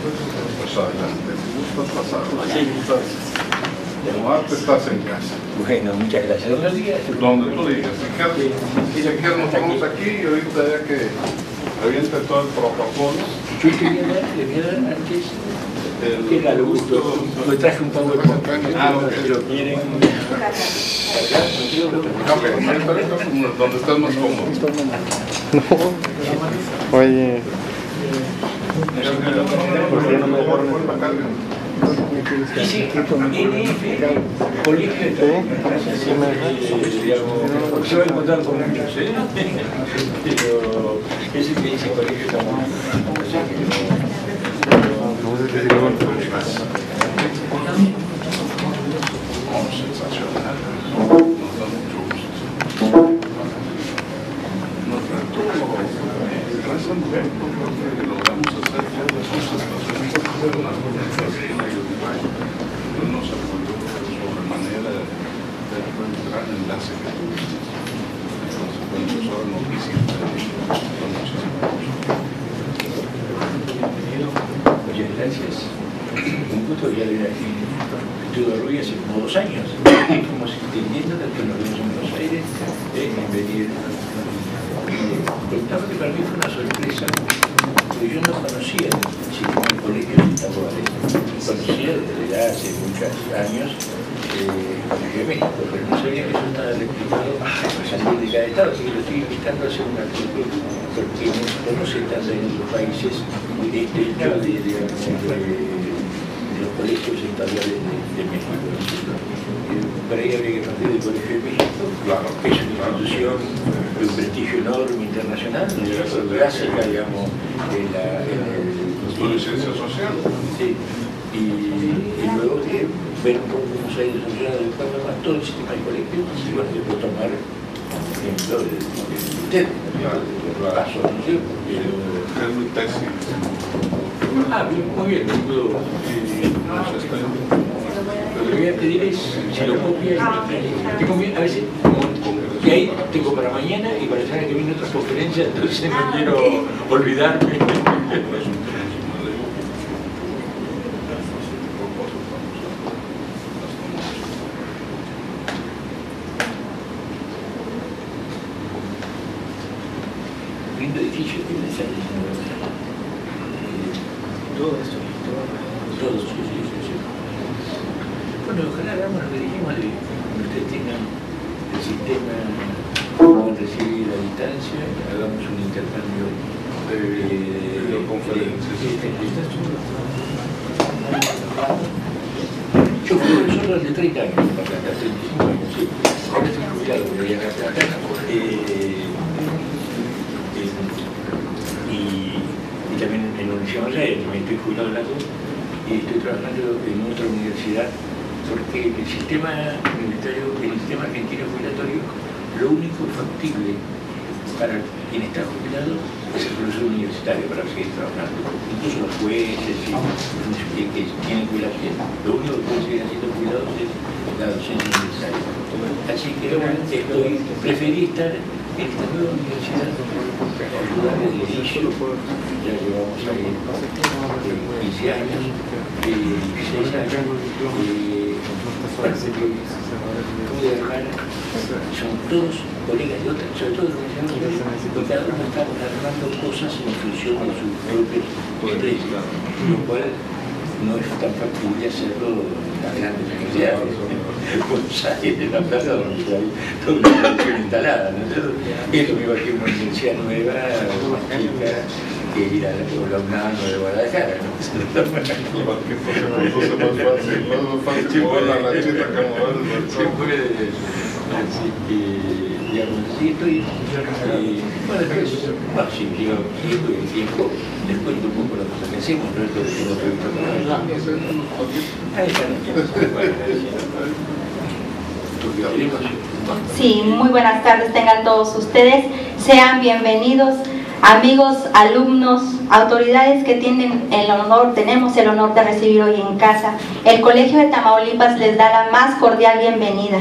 Pues adelante, si gustas pasar, si gustas tomarte, estás en casa. Bueno, muchas gracias. Donde tú digas, si quieres nos vamos aquí y ahorita ya que reviente todo el protocolo. Yo le voy a dar antes, que era lo gusto, me traje un PowerPoint. Si lo quieren. Donde estás más cómodo. No, oye. ¿Por qué no me ponen la carga? Sí, NF, colegio de porque se va a encontrar con muchos, pero ese que dice colegio también. Sensacional. Nos da mucho gusto. Gracias a Dios, porque logramos hacer todas cosas nos apoyó sobre manera de un gran enlace que tuvimos. Entonces, bueno, pues ahora nos visita con muchísimo gusto. Muchas gracias. Un gusto ya de aquí. Estuve a Rubí hace como 2 años. Estamos entendiendo que nos vemos en Buenos Aires en venir. Que para mí fue una sorpresa, porque yo no conocía el sistema de colegios estaduales. Conocía desde hace muchos años Colegio de México, pero no sabía que eso estaba replicado a nivel de cada estado, así que lo estoy invitando a hacer un artículo porque no se trata en otros países de los colegios estaduales de México. Por ahí habría que partir del Colegio de México, Claro, que es una institución de un prestigio enorme internacional, clásica, digamos, en de ciencia social. sí, y luego de ver un poco cómo se ha ido desarrollando más todo el sistema de colegios, y bueno, después tomar ejemplo de ustedes, de paso, ¿no es cierto? Es mi tesis. Muy bien, lo que voy a pedir es, si lo copias, tengo a veces, que ahí tengo para mañana y para la semana que viene otras conferencias, entonces no quiero olvidarme. Lindo edificio que me sale. Todo esto, todo, sí. Bueno, ojalá hagamos lo que dijimos de que ustedes tengan el sistema, puedan recibir a distancia, hagamos un intercambio de conferencias. Yo fui profesor durante 30 años, hasta 35 años, sí. Ahora estoy jubilado, voy a acá. Y también en la Universidad de Buenos Aires, también estoy jubilado en la CUP y estoy trabajando en otra universidad porque el sistema universitario, el sistema argentino jubilatorio, lo único factible para quien está jubilado es el profesor universitario para seguir trabajando. Incluso los jueces que tienen jubilación, lo único que pueden seguir haciendo jubilados es la docencia universitaria. Así que preferí estar en esta nueva universidad para ayudar desde el inicio. Ya llevamos ahí 15 años, 16 años. Pude dejar, son todos colegas de otras, sobre todo de la universidad, y cada uno está armando cosas en función de sus propios intereses, lo cual no es tan factible hacerlo en las grandes universidades. Buenos Aires, La Plata, donde hay toda una producción instalada, ¿no es cierto? Es lo mismo que una universidad nueva, más chica, que ir a la UNAM de Guadalajara, ¿no? Que fuese más fácil, no es fácil mover la lanchita que mover el se puede, así que, digamos, sí estoy, bueno, después, sí, digo, tiempo y el tiempo, les cuento un poco las cosas que hacemos, no es lo que tengo previsto para ahí están, Sí, muy buenas tardes tengan todos ustedes, sean bienvenidos. Amigos, alumnos, autoridades que tenemos el honor de recibir hoy en casa, el Colegio de Tamaulipas les da la más cordial bienvenida.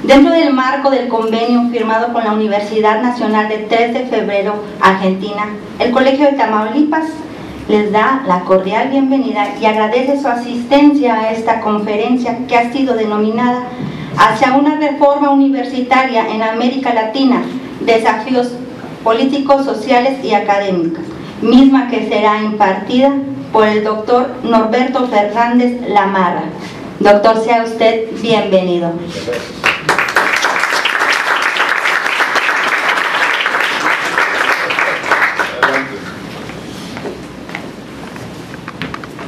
Dentro del marco del convenio firmado con la Universidad Nacional de 3 de Febrero, Argentina, el Colegio de Tamaulipas les da la cordial bienvenida y agradece su asistencia a esta conferencia que ha sido denominada Hacia una reforma universitaria en América Latina, desafíos políticos, sociales y académicos, misma que será impartida por el doctor Norberto Fernández Lamarra. Doctor, sea usted bienvenido.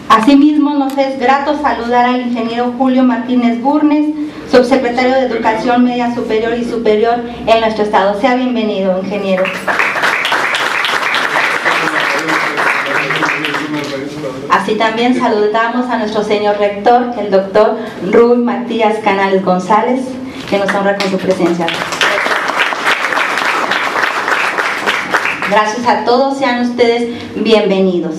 Asimismo, nos es grato saludar al ingeniero Julio Martínez Burnes, subsecretario de Educación Media Superior y Superior en nuestro estado. Sea bienvenido, ingeniero. Así también saludamos a nuestro señor rector, el doctor Rui Matías Canales González, que nos honra con su presencia. Gracias a todos, sean ustedes bienvenidos.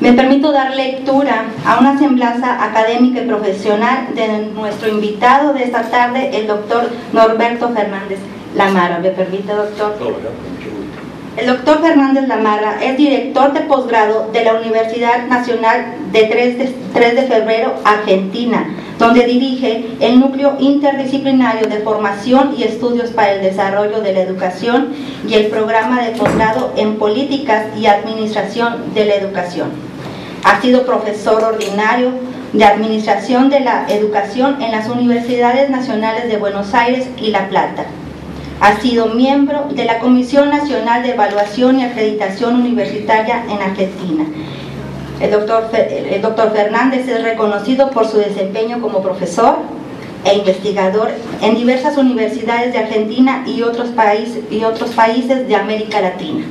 Me permito dar lectura a una semblanza académica y profesional de nuestro invitado de esta tarde, el doctor Norberto Fernández Lamarra. ¿Me permite, doctor? El doctor Fernández Lamarra es director de posgrado de la Universidad Nacional de 3 de Febrero, Argentina, donde dirige el Núcleo Interdisciplinario de Formación y Estudios para el Desarrollo de la Educación y el programa de posgrado en Políticas y Administración de la Educación. Ha sido profesor ordinario de Administración de la Educación en las Universidades Nacionales de Buenos Aires y La Plata. Ha sido miembro de la Comisión Nacional de Evaluación y Acreditación Universitaria en Argentina. El doctor Fernández es reconocido por su desempeño como profesor e investigador en diversas universidades de Argentina y otros países de América Latina.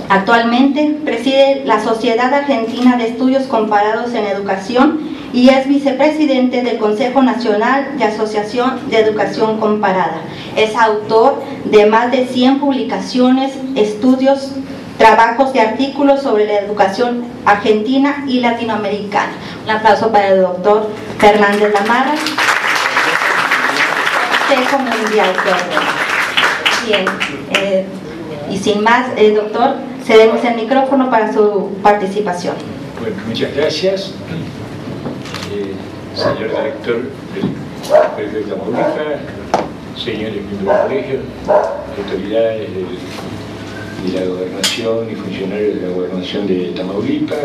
Actualmente preside la Sociedad Argentina de Estudios Comparados en Educación y es vicepresidente del Consejo Nacional de Asociación de Educación Comparada. Es autor de más de 100 publicaciones, estudios, trabajos y artículos sobre la educación argentina y latinoamericana. Un aplauso para el doctor Fernández Lamarra. Consejo Mundial. Bien, y sin más, doctor, cedemos el micrófono para su participación. Bueno, muchas gracias, señor director del Colegio de Tamaulipas, señores miembros del colegio, autoridades de la gobernación y funcionarios de la gobernación de Tamaulipas,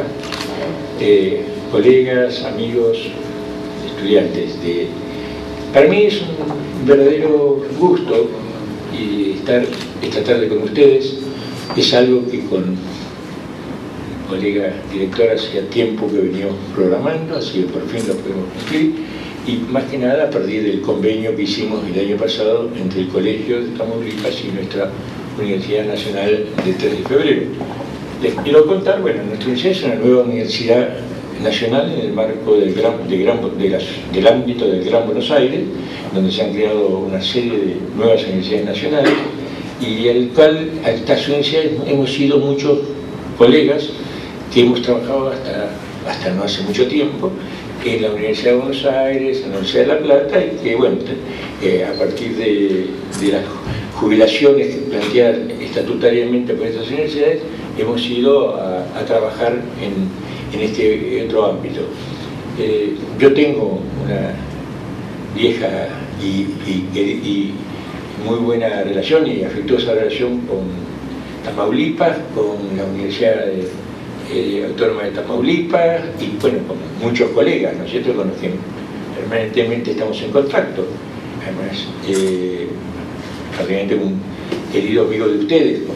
colegas, amigos, estudiantes. Para mí es un verdadero gusto estar esta tarde con ustedes. Es algo que con mi colega directora hacía tiempo que veníamos programando, así que por fin lo podemos cumplir, y más que nada a partir del convenio que hicimos el año pasado entre el Colegio de Tamaulipas y nuestra Universidad Nacional de 3 de Febrero. Les quiero contar, bueno, nuestra universidad es una nueva universidad nacional en el marco del ámbito del Gran Buenos Aires, donde se han creado una serie de nuevas universidades nacionales, y al cual a estas universidades hemos sido muchos colegas que hemos trabajado hasta no hace mucho tiempo en la Universidad de Buenos Aires, en la Universidad de La Plata, y que bueno, a partir de las jubilaciones planteadas estatutariamente por estas universidades, hemos ido a trabajar en este otro ámbito. Yo tengo una vieja y muy buena relación y afectuosa relación con Tamaulipas, con la Universidad Autónoma de Tamaulipas y bueno, con muchos colegas, ¿no es cierto?, con los que permanentemente estamos en contacto. Además, prácticamente un querido amigo de ustedes, con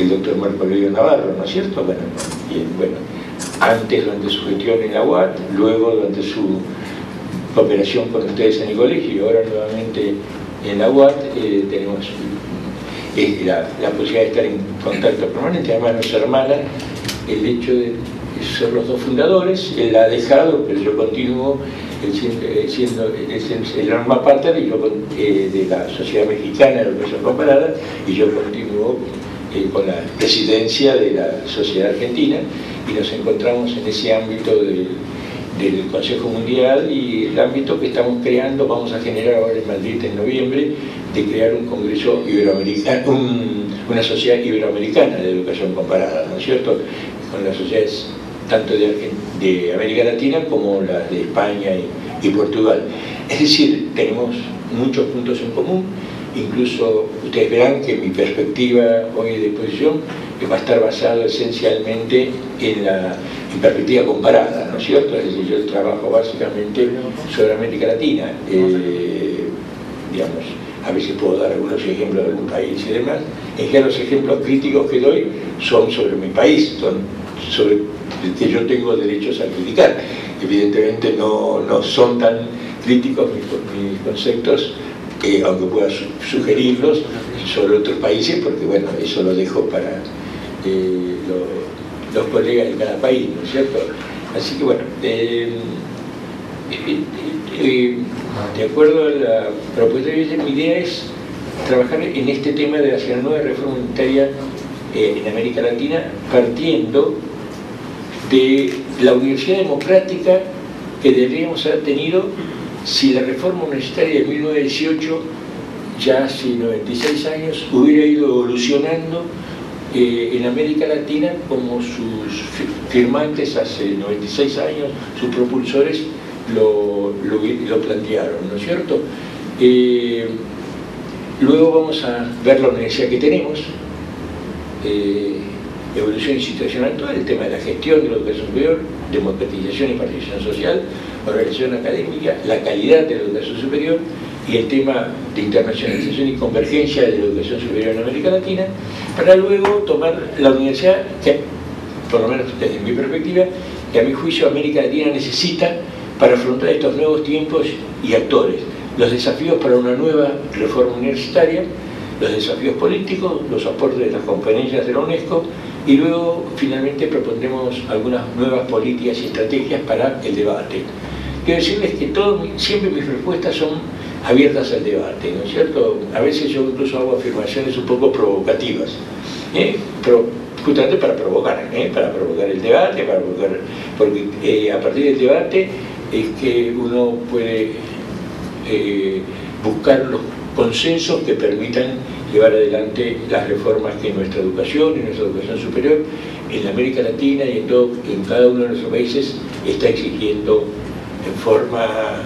el doctor Marco Aurelio Navarro, ¿no es cierto? Bueno, bien, bueno, antes durante su gestión en la UAT, luego durante su cooperación con ustedes en el colegio y ahora nuevamente en la UAT, tenemos la posibilidad de estar en contacto permanente. Además nos hermana el hecho de ser los dos fundadores. Él la ha dejado, pero yo continúo siendo el alma pater de la Sociedad Mexicana de Educación Comparada, y yo continúo con la presidencia de la Sociedad Argentina, y nos encontramos en ese ámbito del Consejo Mundial y el ámbito que estamos creando. Vamos a generar ahora en Madrid en noviembre, de crear un congreso iberoamericano, una sociedad iberoamericana de educación comparada, ¿no es cierto?, con las sociedades tanto de América Latina como las de España y Portugal. Es decir, tenemos muchos puntos en común. Incluso ustedes verán que mi perspectiva hoy de exposición va a estar basada esencialmente en perspectiva comparada, ¿no es cierto? Es decir, yo trabajo básicamente sobre América Latina. Digamos, a veces puedo dar algunos ejemplos de algún país y demás. En general, los ejemplos críticos que doy son sobre mi país, son sobre el que yo tengo derechos a criticar. Evidentemente no son tan críticos mis conceptos, aunque pueda sugerirlos sobre otros países, porque bueno, eso lo dejo para los colegas de cada país, ¿no es cierto? Así que bueno, de acuerdo a la propuesta de mi idea es trabajar en este tema de hacia la nueva reforma unitaria en América Latina, partiendo de la universidad democrática que deberíamos haber tenido si la reforma universitaria de 1918, ya hace 96 años, hubiera ido evolucionando en América Latina como sus firmantes hace 96 años, sus propulsores lo plantearon, ¿no es cierto? Luego vamos a ver la universidad que tenemos, evolución institucional actual, el tema de la gestión de la educación superior, democratización y participación social, organización académica, la calidad de la educación superior y el tema de internacionalización y convergencia de la educación superior en América Latina, para luego tomar la universidad que, por lo menos desde mi perspectiva, que a mi juicio América Latina necesita para afrontar estos nuevos tiempos y actores, los desafíos para una nueva reforma universitaria, los desafíos políticos, los aportes de las conferencias de la UNESCO, y luego finalmente propondremos algunas nuevas políticas y estrategias para el debate. Quiero decirles que siempre mis respuestas son abiertas al debate, ¿no es cierto? A veces yo incluso hago afirmaciones un poco provocativas, justamente para provocar el debate, porque a partir del debate es que uno puede buscar los consensos que permitan llevar adelante las reformas que nuestra educación y nuestra educación superior en la América Latina y en cada uno de nuestros países está exigiendo en forma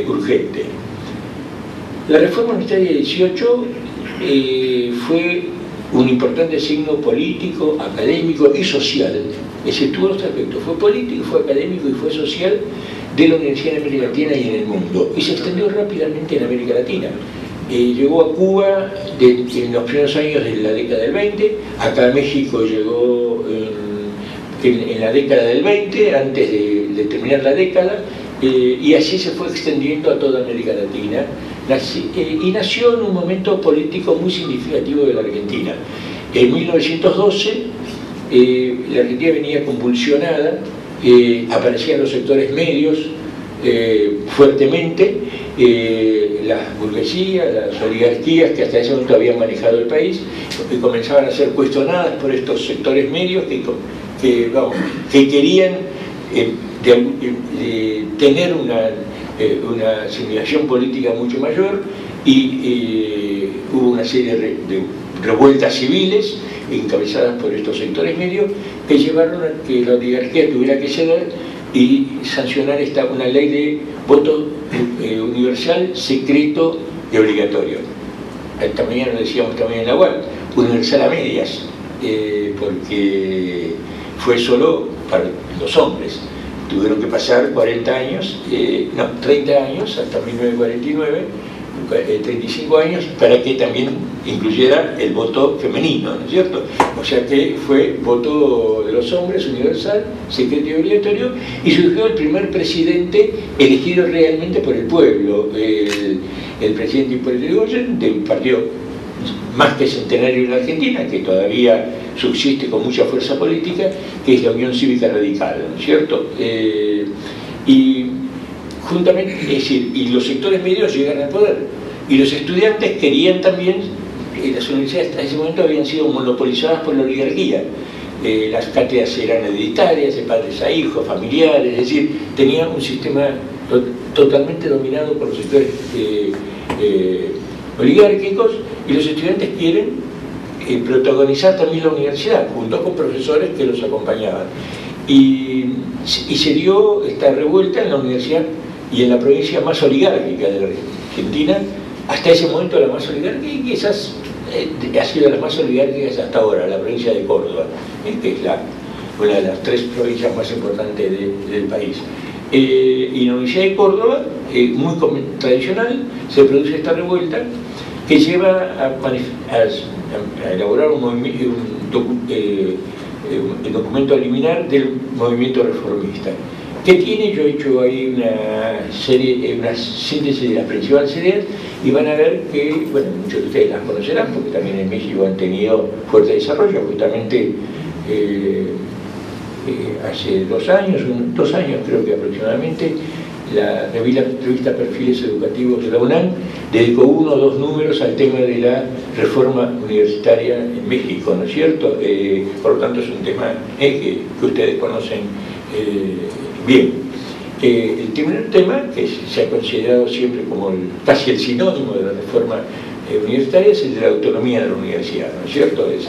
urgente. La reforma universitaria de 18 fue un importante signo político, académico y social, es decir, tuvo los aspectos, fue político, fue académico y fue social de la universidad en América Latina y en el mundo, y se extendió rápidamente en América Latina. Llegó a Cuba en los primeros años de la década del 20, acá a México llegó en la década del 20, antes de terminar la década, y así se fue extendiendo a toda América Latina, y nació en un momento político muy significativo de la Argentina. En 1912, la Argentina venía convulsionada, aparecían los sectores medios fuertemente, las burguesías, las oligarquías que hasta ese momento habían manejado el país, comenzaban a ser cuestionadas por estos sectores medios que querían tener una simulación política mucho mayor, y hubo una serie de revueltas civiles encabezadas por estos sectores medios que llevaron a que la oligarquía tuviera que ceder y sancionar una ley de voto universal, secreto y obligatorio. Esta mañana lo decíamos también en la web, universal a medias, porque fue solo para los hombres. Tuvieron que pasar 30 años, hasta 1949, 35 años, para que también incluyera el voto femenino, ¿no es cierto? O sea que fue voto de los hombres, universal, secreto y obligatorio, y surgió el primer presidente elegido realmente por el pueblo, el presidente Hipólito Yrigoyen, de un partido más que centenario en la Argentina, que todavía subsiste con mucha fuerza política, que es la Unión Cívica Radical, ¿no es cierto? Y juntamente, es decir, y los sectores medios llegan al poder, y los estudiantes querían también, las universidades hasta ese momento habían sido monopolizadas por la oligarquía, las cátedras eran hereditarias, de padres a hijos, familiares, es decir, tenían un sistema totalmente dominado por los sectores oligárquicos, y los estudiantes quieren protagonizar también la universidad, junto con profesores que los acompañaban. Y se dio esta revuelta en la universidad y en la provincia más oligárquica de la Argentina, hasta ese momento la más oligárquica, y quizás ha sido la más oligárquica hasta ahora, la provincia de Córdoba, que es una de las 3 provincias más importantes del país. Y en la Universidad de Córdoba, muy tradicional, se produce esta revuelta que lleva a elaborar un documento liminar del movimiento reformista. ¿Qué tiene? Yo he hecho ahí una síntesis de las principales ideas y van a ver que, bueno, muchos de ustedes las conocerán porque también en México han tenido fuerte desarrollo. Justamente hace 2 años creo que aproximadamente, la revista Perfiles Educativos de la UNAM dedicó 1 o 2 números al tema de la reforma universitaria en México, ¿no es cierto? Por lo tanto es un tema que ustedes conocen bien. El primer tema, que se ha considerado siempre como casi el sinónimo de la reforma universitaria, es el de la autonomía de la universidad, ¿no es cierto? Es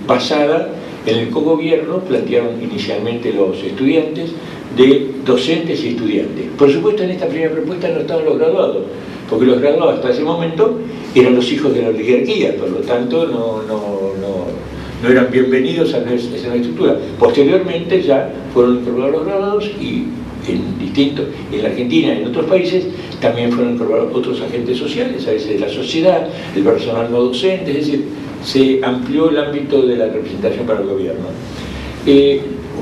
basada en el cogobierno, plantearon inicialmente los estudiantes, de docentes y estudiantes. Por supuesto, en esta primera propuesta no estaban los graduados, porque los graduados hasta ese momento eran los hijos de la oligarquía, por lo tanto no eran bienvenidos a esa nueva estructura. Posteriormente ya fueron incorporados los graduados y en la Argentina y en otros países también fueron incorporados otros agentes sociales, a veces de la sociedad, el personal no docente, es decir, se amplió el ámbito de la representación para el gobierno.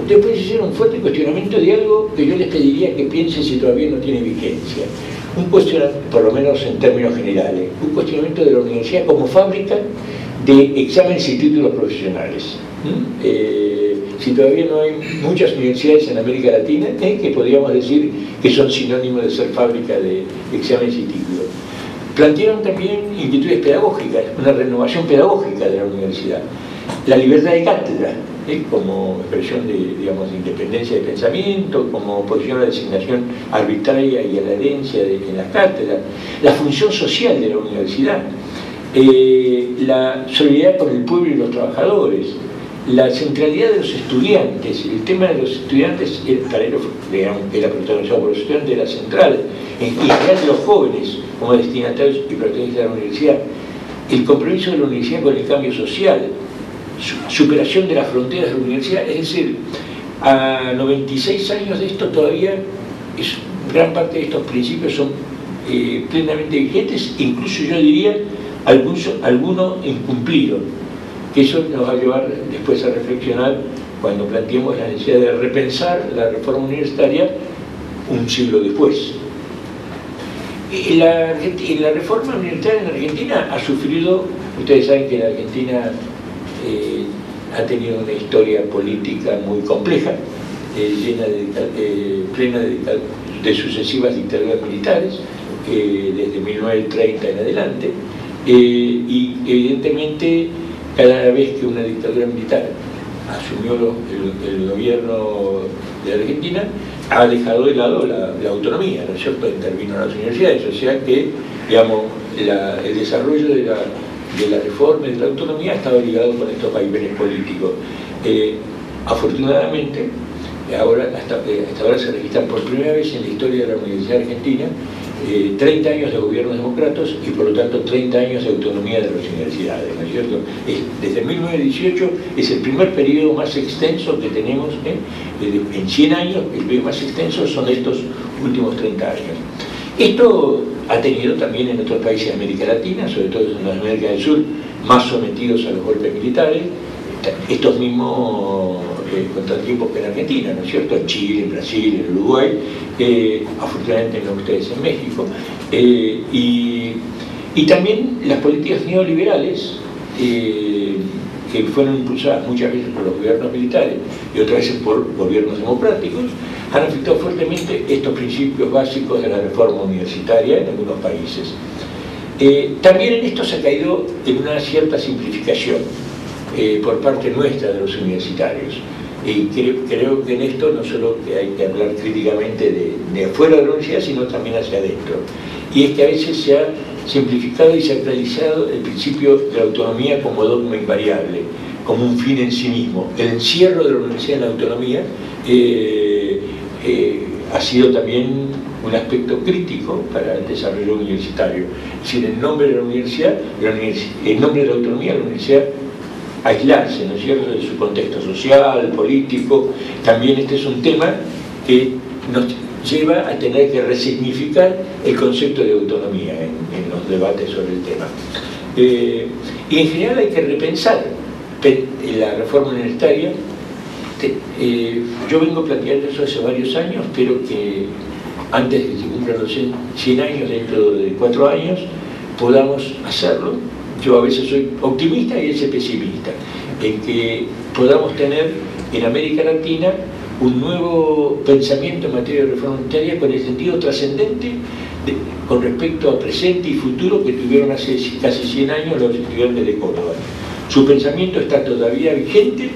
Después hicieron un fuerte cuestionamiento de algo que yo les pediría que piensen si todavía no tiene vigencia. Un cuestionamiento, por lo menos en términos generales, un cuestionamiento de la universidad como fábrica de exámenes y títulos profesionales. Si todavía no hay muchas universidades en América Latina que podríamos decir que son sinónimos de ser fábrica de exámenes y títulos. Plantearon también inquietudes pedagógicas, una renovación pedagógica de la universidad, la libertad de cátedra, como expresión de independencia de pensamiento, como oposición a la designación arbitraria y a la herencia en las cátedras, la función social de la universidad, la solidaridad con el pueblo y los trabajadores, la centralidad de los estudiantes. El tema de los estudiantes, era protagonizado por los estudiantes, era central, en general de los jóvenes como destinatarios y protagonistas de la universidad, el compromiso de la universidad con el cambio social, superación de las fronteras de la universidad, es decir, a 96 años de esto todavía gran parte de estos principios son plenamente vigentes, incluso yo diría alguno incumplido, que eso nos va a llevar después a reflexionar cuando planteemos la necesidad de repensar la reforma universitaria un siglo después. La reforma universitaria en Argentina ha sufrido, ustedes saben que la Argentina ha tenido una historia política muy compleja, plena de sucesivas dictaduras militares, desde 1930 en adelante, y evidentemente cada vez que una dictadura militar asumió el gobierno de Argentina, ha dejado de lado la autonomía, ¿no es cierto? Intervino las universidades, o sea que, digamos, el desarrollo de la reforma y de la autonomía ha estado ligado con estos vaivenes políticos. Afortunadamente, hasta ahora se registran por primera vez en la historia de la Universidad Argentina 30 años de gobiernos demócratas y por lo tanto 30 años de autonomía de las universidades, ¿no es cierto? Desde 1918 es el primer periodo más extenso que tenemos, en 100 años el periodo más extenso son estos últimos 30 años. Esto ha tenido también en otros países de América Latina, sobre todo en la América del Sur, más sometidos a los golpes militares, estos mismos contratiempos que en Argentina, ¿no es cierto? En Chile, en Brasil, en Uruguay, afortunadamente no ustedes en México, y también las políticas neoliberales que fueron impulsadas muchas veces por los gobiernos militares y otras veces por gobiernos democráticos, han afectado fuertemente estos principios básicos de la reforma universitaria en algunos países. También en esto se ha caído en una cierta simplificación por parte nuestra de los universitarios. Y creo que en esto no solo que hay que hablar críticamente de afuera de la universidad, sino también hacia adentro. Y es que a veces se ha simplificado y sacralizado el principio de la autonomía como dogma invariable, como un fin en sí mismo. El encierro de la universidad en la autonomía ha sido también un aspecto crítico para el desarrollo universitario. Es decir, en nombre de la universidad, en nombre de la autonomía, la universidad aislarse, ¿no es cierto?, de su contexto social, político. También este es un tema que nos lleva a tener que resignificar el concepto de autonomía en los debates sobre el tema. Y en general hay que repensar la reforma universitaria. Yo vengo planteando eso hace varios años, pero que antes de que se cumplan los 100 años, dentro de 4 años, podamos hacerlo. Yo a veces soy optimista y ese pesimista, en que podamos tener en América Latina un nuevo pensamiento en materia de reforma universitaria con el sentido trascendente con respecto a presente y futuro que tuvieron hace casi 100 años los estudiantes de Córdoba. Su pensamiento está todavía vigente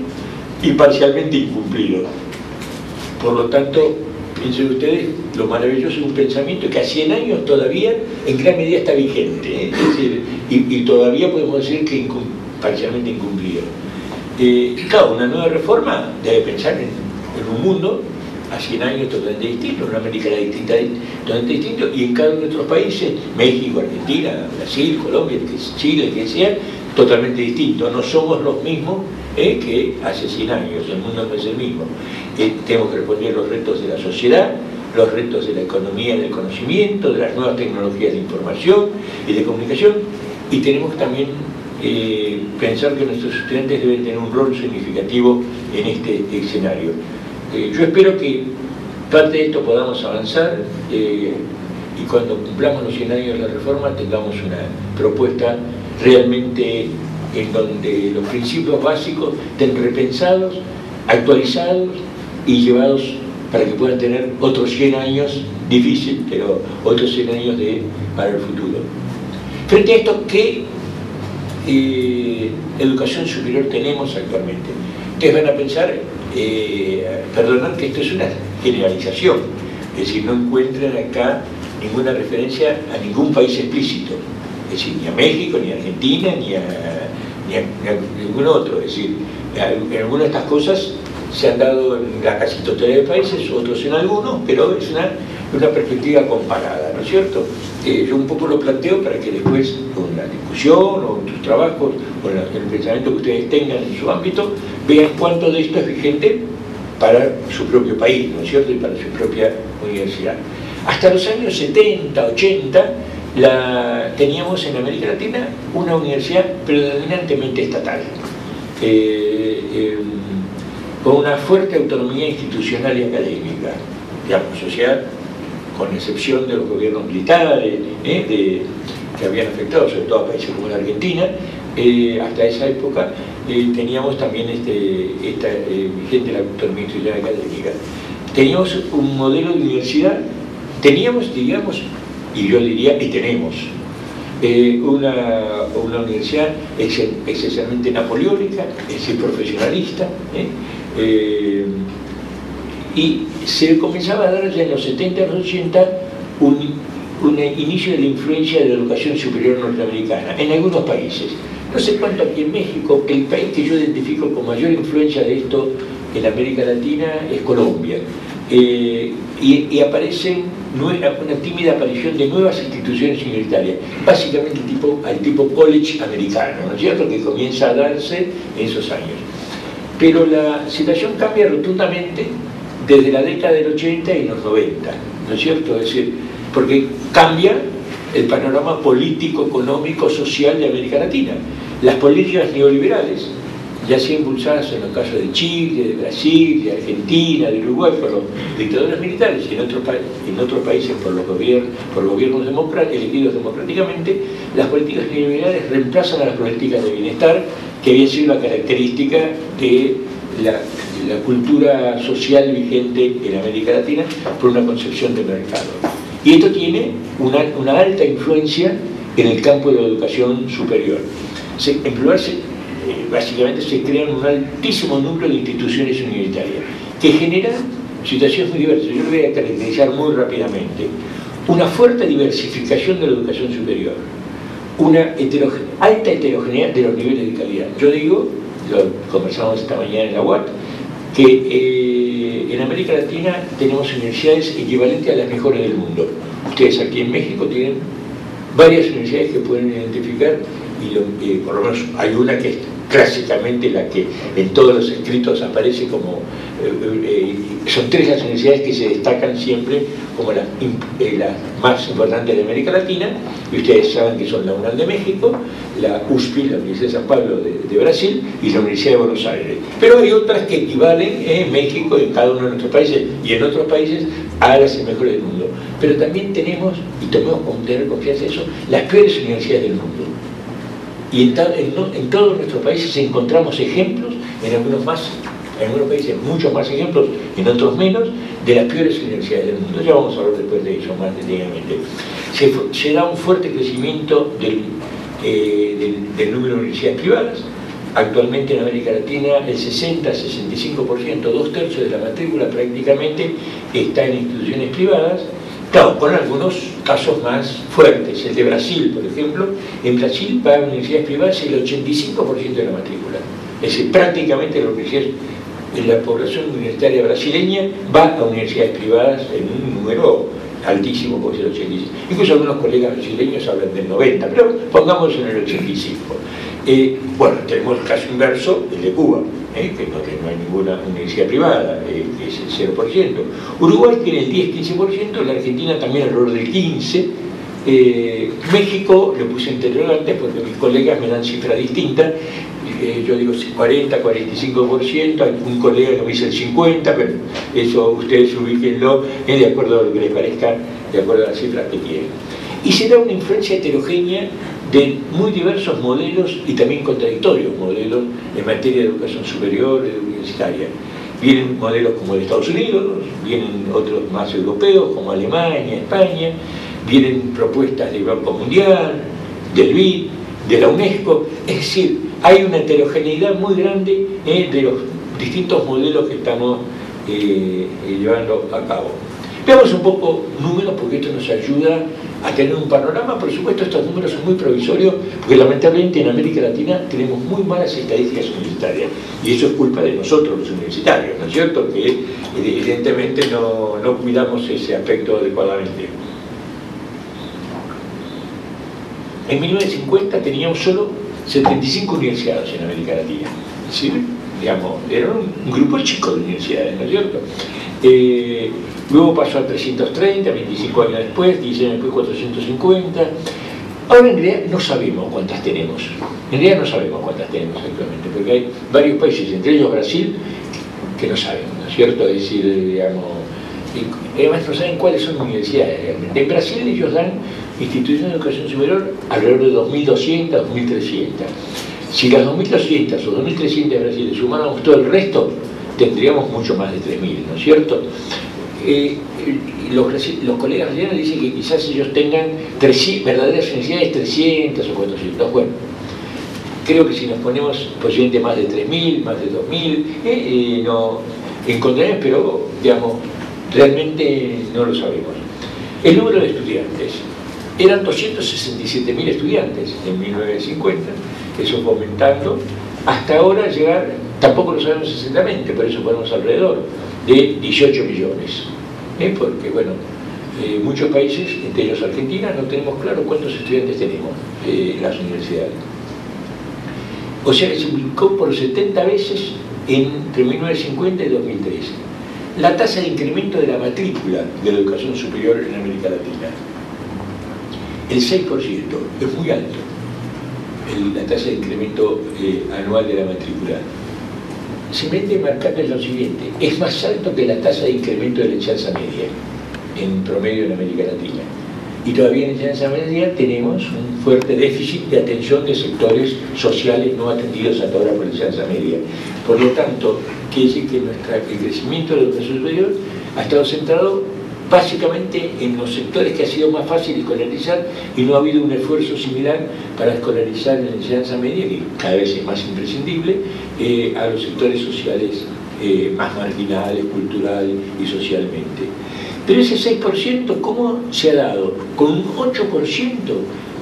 y parcialmente incumplido. Por lo tanto, piensen ustedes lo maravilloso de un pensamiento que a 100 años todavía en gran medida está vigente, es decir, y todavía podemos decir que parcialmente incumplido. Claro, una nueva reforma debe pensar en un mundo a 100 años totalmente distinto, en una América distinta, totalmente distinto, y en cada uno de nuestros países, México, Argentina, Brasil, Colombia, Chile, que sea, totalmente distinto. No somos los mismos que hace 100 años, el mundo no es el mismo. Tenemos que responder los retos de la sociedad, los retos de la economía y del conocimiento, de las nuevas tecnologías de información y de comunicación, y tenemos también pensar que nuestros estudiantes deben tener un rol significativo en este escenario. Yo espero que parte de esto podamos avanzar y cuando cumplamos los 100 años de la reforma tengamos una propuesta realmente en donde los principios básicos estén repensados, actualizados y llevados para que puedan tener otros 100 años, difícil, pero otros 100 años para el futuro. Frente a esto, ¿qué educación superior tenemos actualmente? Ustedes van a pensar, perdonad que esto es una generalización, es decir, no encuentran acá ninguna referencia a ningún país explícito, es decir, ni a México, ni a Argentina, ni a ningún otro, es decir, en algunas de estas cosas se han dado en la casi totalidad de países, otros en algunos, pero es una perspectiva comparada, ¿no es cierto? Yo un poco lo planteo para que después, con la discusión o en sus trabajos, o en el pensamiento que ustedes tengan en su ámbito, vean cuánto de esto es vigente para su propio país, ¿no es cierto?, y para su propia universidad. Hasta los años 70, 80, teníamos en América Latina una universidad predominantemente estatal, con una fuerte autonomía institucional y académica, digamos, o sea, con excepción de los gobiernos militares que habían afectado sobre todo a países como la Argentina. Hasta esa época teníamos también vigente la autonomía institucional académica. Teníamos un modelo de universidad, teníamos, digamos, y yo diría, y tenemos una universidad excesivamente napoleónica, es decir, profesionalista, y se comenzaba a dar ya en los 70 y los 80 un inicio de la influencia de la educación superior norteamericana en algunos países. No sé cuánto aquí en México. El país que yo identifico con mayor influencia de esto en América Latina es Colombia, y aparecen una tímida aparición de nuevas instituciones universitarias, básicamente al tipo college americano, ¿no es cierto?, que comienza a darse en esos años. Pero la situación cambia rotundamente desde la década del 80 y los 90, ¿no es cierto? Es decir, porque cambia el panorama político, económico, social de América Latina. Las políticas neoliberales, ya sea impulsadas en los casos de Chile, de Brasil, de Argentina, de Uruguay, por los dictadores militares, y en otros países por los gobiernos elegidos democráticamente, las políticas neoliberales reemplazan a las políticas de bienestar, que había sido la característica de la cultura social vigente en América Latina por una concepción de mercado. Y esto tiene una alta influencia en el campo de la educación superior. En plural, básicamente se crean un altísimo número de instituciones universitarias que generan situaciones muy diversas. Yo lo voy a caracterizar muy rápidamente. Una fuerte diversificación de la educación superior. una alta heterogeneidad de los niveles de calidad. Yo digo, lo conversamos esta mañana en la UAT, que en América Latina tenemos universidades equivalentes a las mejores del mundo. Ustedes aquí en México tienen varias universidades que pueden identificar, y por lo menos hay una que es clásicamente la que en todos los escritos aparece como, son tres las universidades que se destacan siempre como las más importantes de América Latina, y ustedes saben que son la UNAM de México, la USP, la Universidad de San Pablo de Brasil, y la Universidad de Buenos Aires. Pero hay otras que equivalen en México, en cada uno de nuestros países y en otros países, a las mejores del mundo. Pero también tenemos, y tenemos que tener confianza en eso, las peores universidades del mundo. Y en todos nuestros países encontramos ejemplos, en algunos países muchos más ejemplos, en otros menos, de las peores universidades del mundo. Ya vamos a hablar después de eso más detenidamente. Se da un fuerte crecimiento del número de universidades privadas. Actualmente en América Latina el 60-65%, 2/3 de la matrícula prácticamente está en instituciones privadas. Claro, con algunos casos más fuertes. El de Brasil, por ejemplo, en Brasil para universidades privadas el 85% de la matrícula. Es decir, prácticamente la población universitaria brasileña va a universidades privadas en un número altísimo, por ser el 85%. Incluso algunos colegas brasileños hablan del 90%, pero pongamos en el 85%. Bueno, tenemos el caso inverso, el de Cuba, que no hay ninguna universidad privada, es el 0%. Uruguay tiene el 10-15%, la Argentina también alrededor del 15%. México, le puse interrogantes porque mis colegas me dan cifras distintas. Yo digo 40-45%, hay un colega que me dice el 50%, pero eso ustedes ubíquenlo de acuerdo a lo que les parezca, de acuerdo a las cifras que tienen. Y se da una influencia heterogénea de muy diversos modelos y también contradictorios modelos en materia de educación superior y universitaria. Vienen modelos como de Estados Unidos, vienen otros más europeos como Alemania, España, vienen propuestas del Banco Mundial, del BID, de la UNESCO. Es decir, hay una heterogeneidad muy grande de los distintos modelos que estamos llevando a cabo. Veamos un poco números porque esto nos ayuda a tener un panorama. Por supuesto, estos números son muy provisorios porque lamentablemente en América Latina tenemos muy malas estadísticas universitarias y eso es culpa de nosotros los universitarios, ¿no es cierto? Que evidentemente no cuidamos ese aspecto adecuadamente. En 1950 teníamos solo 75 universidades en América Latina, ¿sí? Digamos, era un grupo chico de universidades, ¿no es cierto? Luego pasó a 330, 25 años después, 10 años después 450. Ahora en realidad no sabemos cuántas tenemos. En realidad no sabemos cuántas tenemos actualmente, porque hay varios países, entre ellos Brasil, que no saben, ¿no es cierto? Es decir, digamos, y además no saben cuáles son universidades realmente. En Brasil ellos dan instituciones de educación superior alrededor de 2.200, 2.300. Si las 2.200 o 2.300 de Brasil sumáramos todo el resto, tendríamos mucho más de 3.000, ¿no es cierto? Los colegas brasileños dicen que quizás ellos tengan verdaderas universidades 300 o 400. Bueno, creo que si nos ponemos posiblemente más de 3.000, más de 2.000, no encontraremos, pero digamos, realmente no lo sabemos. El número de estudiantes. Eran 267.000 estudiantes en 1950, eso fue aumentando, hasta ahora llegar, tampoco lo sabemos exactamente, por eso ponemos alrededor de 18 millones. Porque, bueno, muchos países, entre ellos Argentina, no tenemos claro cuántos estudiantes tenemos en las universidades. O sea que se multiplicó por 70 veces entre 1950 y 2013. La tasa de incremento de la matrícula de la educación superior en América Latina. El 6%, es muy alto la tasa de incremento anual de la matrícula. Simplemente marcando lo siguiente, es más alto que la tasa de incremento de la enseñanza media en promedio en América Latina. Y todavía en enseñanza media tenemos un fuerte déficit de atención de sectores sociales no atendidos hasta ahora por la enseñanza media. Por lo tanto, quiere decir que el crecimiento de la educación superior ha estado centrado básicamente en los sectores que ha sido más fácil escolarizar y no ha habido un esfuerzo similar para escolarizar en la enseñanza media, que cada vez es más imprescindible, a los sectores sociales más marginales, cultural y socialmente. Pero ese 6%, ¿cómo se ha dado? Con un 8%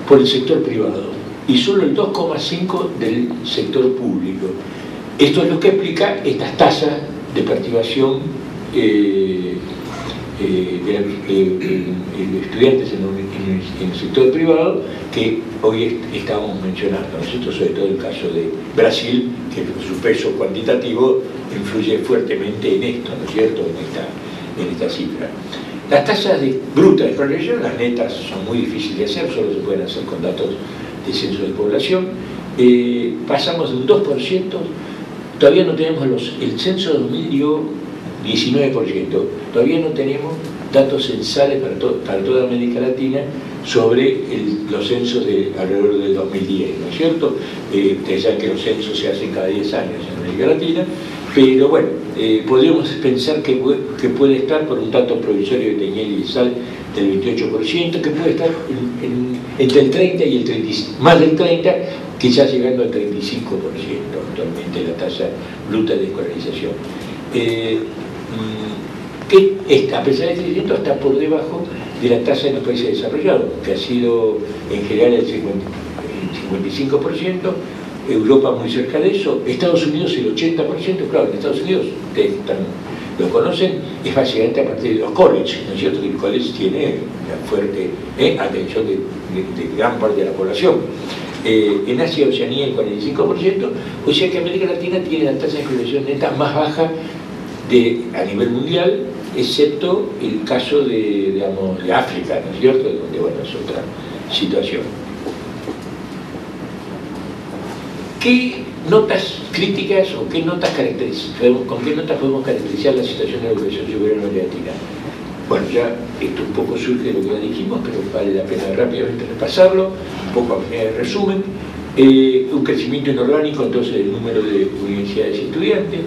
por el sector privado y solo el 2,5% del sector público. Esto es lo que explica estas tasas de participación de estudiantes en el sector privado que hoy estábamos mencionando, ¿no es cierto? Sobre todo el caso de Brasil, que su peso cuantitativo influye fuertemente en esto, ¿no es cierto?, en esta cifra. Las tasas brutas de escolarización, las netas, son muy difíciles de hacer, solo se pueden hacer con datos de censo de población. Pasamos de un 2%, todavía no tenemos el censo de 2000 dio 19%, todavía no tenemos datos censales para toda América Latina sobre los censos de alrededor del 2010, ¿no es cierto? Ustedes saben que los censos se hacen cada 10 años en América Latina, pero bueno, podríamos pensar que puede estar, por un dato provisorio de Teñel y Sal, del 28%, que puede estar entre el 30 y el 35%, más del 30%, quizás llegando al 35% actualmente la tasa bruta de escolarización. Que a pesar de este crecimiento está por debajo de la tasa de los países desarrollados, que ha sido en general el 55%, Europa muy cerca de eso, Estados Unidos el 80%, claro, en Estados Unidos, ustedes lo conocen, es básicamente a partir de los colleges, ¿no es cierto? Que el college tiene una fuerte atención de gran parte de la población. En Asia y Oceanía el 45%, o sea que América Latina tiene la tasa de escolarización neta más baja a nivel mundial, excepto el caso de África, ¿no es cierto?, donde, bueno, es otra situación. ¿Qué notas críticas o qué notas con qué notas podemos caracterizar la situación de la educación superior en América Latina? Bueno, ya esto un poco surge de lo que ya dijimos, pero vale la pena rápidamente repasarlo, un poco a manera de resumen. Un crecimiento inorgánico entonces del número de universidades y estudiantes,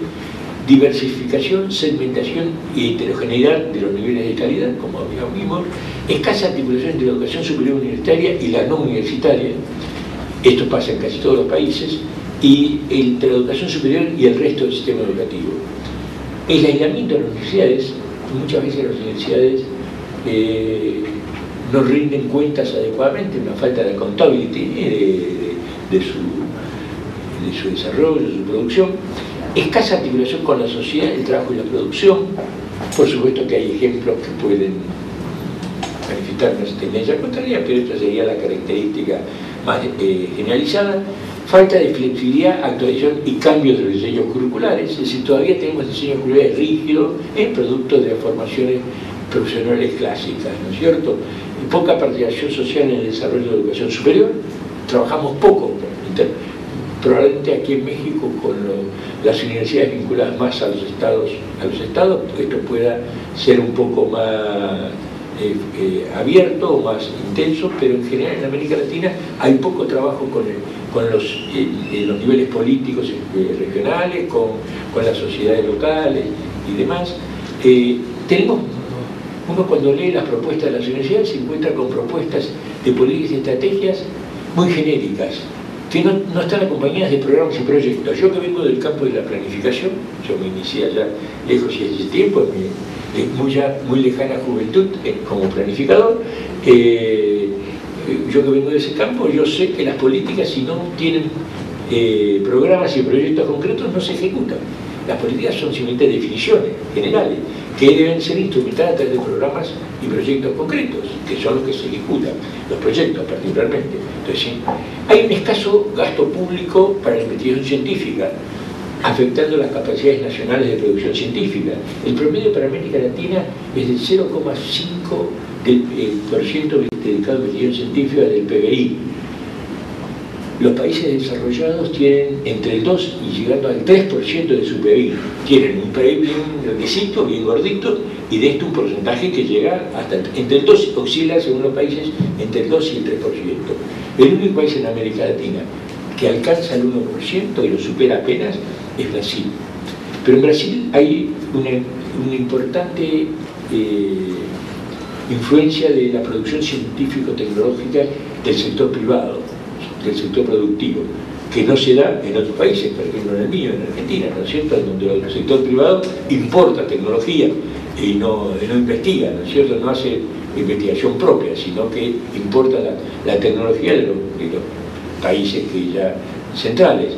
diversificación, segmentación y heterogeneidad de los niveles de calidad, como ya vimos, escasa articulación entre la educación superior universitaria y la no universitaria, esto pasa en casi todos los países, y entre la educación superior y el resto del sistema educativo. El aislamiento de las universidades, muchas veces las universidades no rinden cuentas adecuadamente, una falta de accountability de su desarrollo, de su producción, escasa articulación con la sociedad, el trabajo y la producción. Por supuesto que hay ejemplos que pueden manifestar una tendencia contraria, pero esta sería la característica más generalizada. Falta de flexibilidad, actualización y cambios de los diseños curriculares, es decir, todavía tenemos diseños curriculares rígidos en productos de las formaciones profesionales clásicas, ¿no es cierto? Y poca participación social en el desarrollo de la educación superior, trabajamos poco, probablemente aquí en México con las universidades vinculadas más a los estados, esto pueda ser un poco más abierto o más intenso, pero en general en América Latina hay poco trabajo con los niveles políticos regionales, con las sociedades locales y demás. Uno cuando lee las propuestas de las universidades se encuentra con propuestas de políticas y estrategias muy genéricas, que no están acompañadas de programas y proyectos. Yo que vengo del campo de la planificación, yo me inicié allá lejos y hace tiempo, en muy lejana juventud como planificador, yo que vengo de ese campo, yo sé que las políticas, si no tienen programas y proyectos concretos, no se ejecutan. Las políticas son simplemente definiciones generales, que deben ser instrumentadas a través de programas y proyectos concretos, que son los que se ejecutan, los proyectos particularmente. Entonces, ¿sí? Hay un escaso gasto público para la investigación científica, afectando las capacidades nacionales de producción científica. El promedio para América Latina es del 0,5% dedicado a investigación científica del PBI. Los países desarrollados tienen entre el 2 y llegando al 3% de su PBI. Tienen un PBI bien grandecito, bien gordito, y de esto un porcentaje que llega hasta entre el 2, oscila según los países, entre el 2 y el 3%. El único país en América Latina que alcanza el 1% y lo supera apenas es Brasil. Pero en Brasil hay una importante influencia de la producción científico-tecnológica del sector privado, del sector productivo, que no se da en otros países, por ejemplo en el mío, en Argentina, ¿no es cierto?, donde el sector privado importa tecnología y no investiga, ¿no es cierto?, no hace investigación propia, sino que importa la tecnología de los países que ya centrales.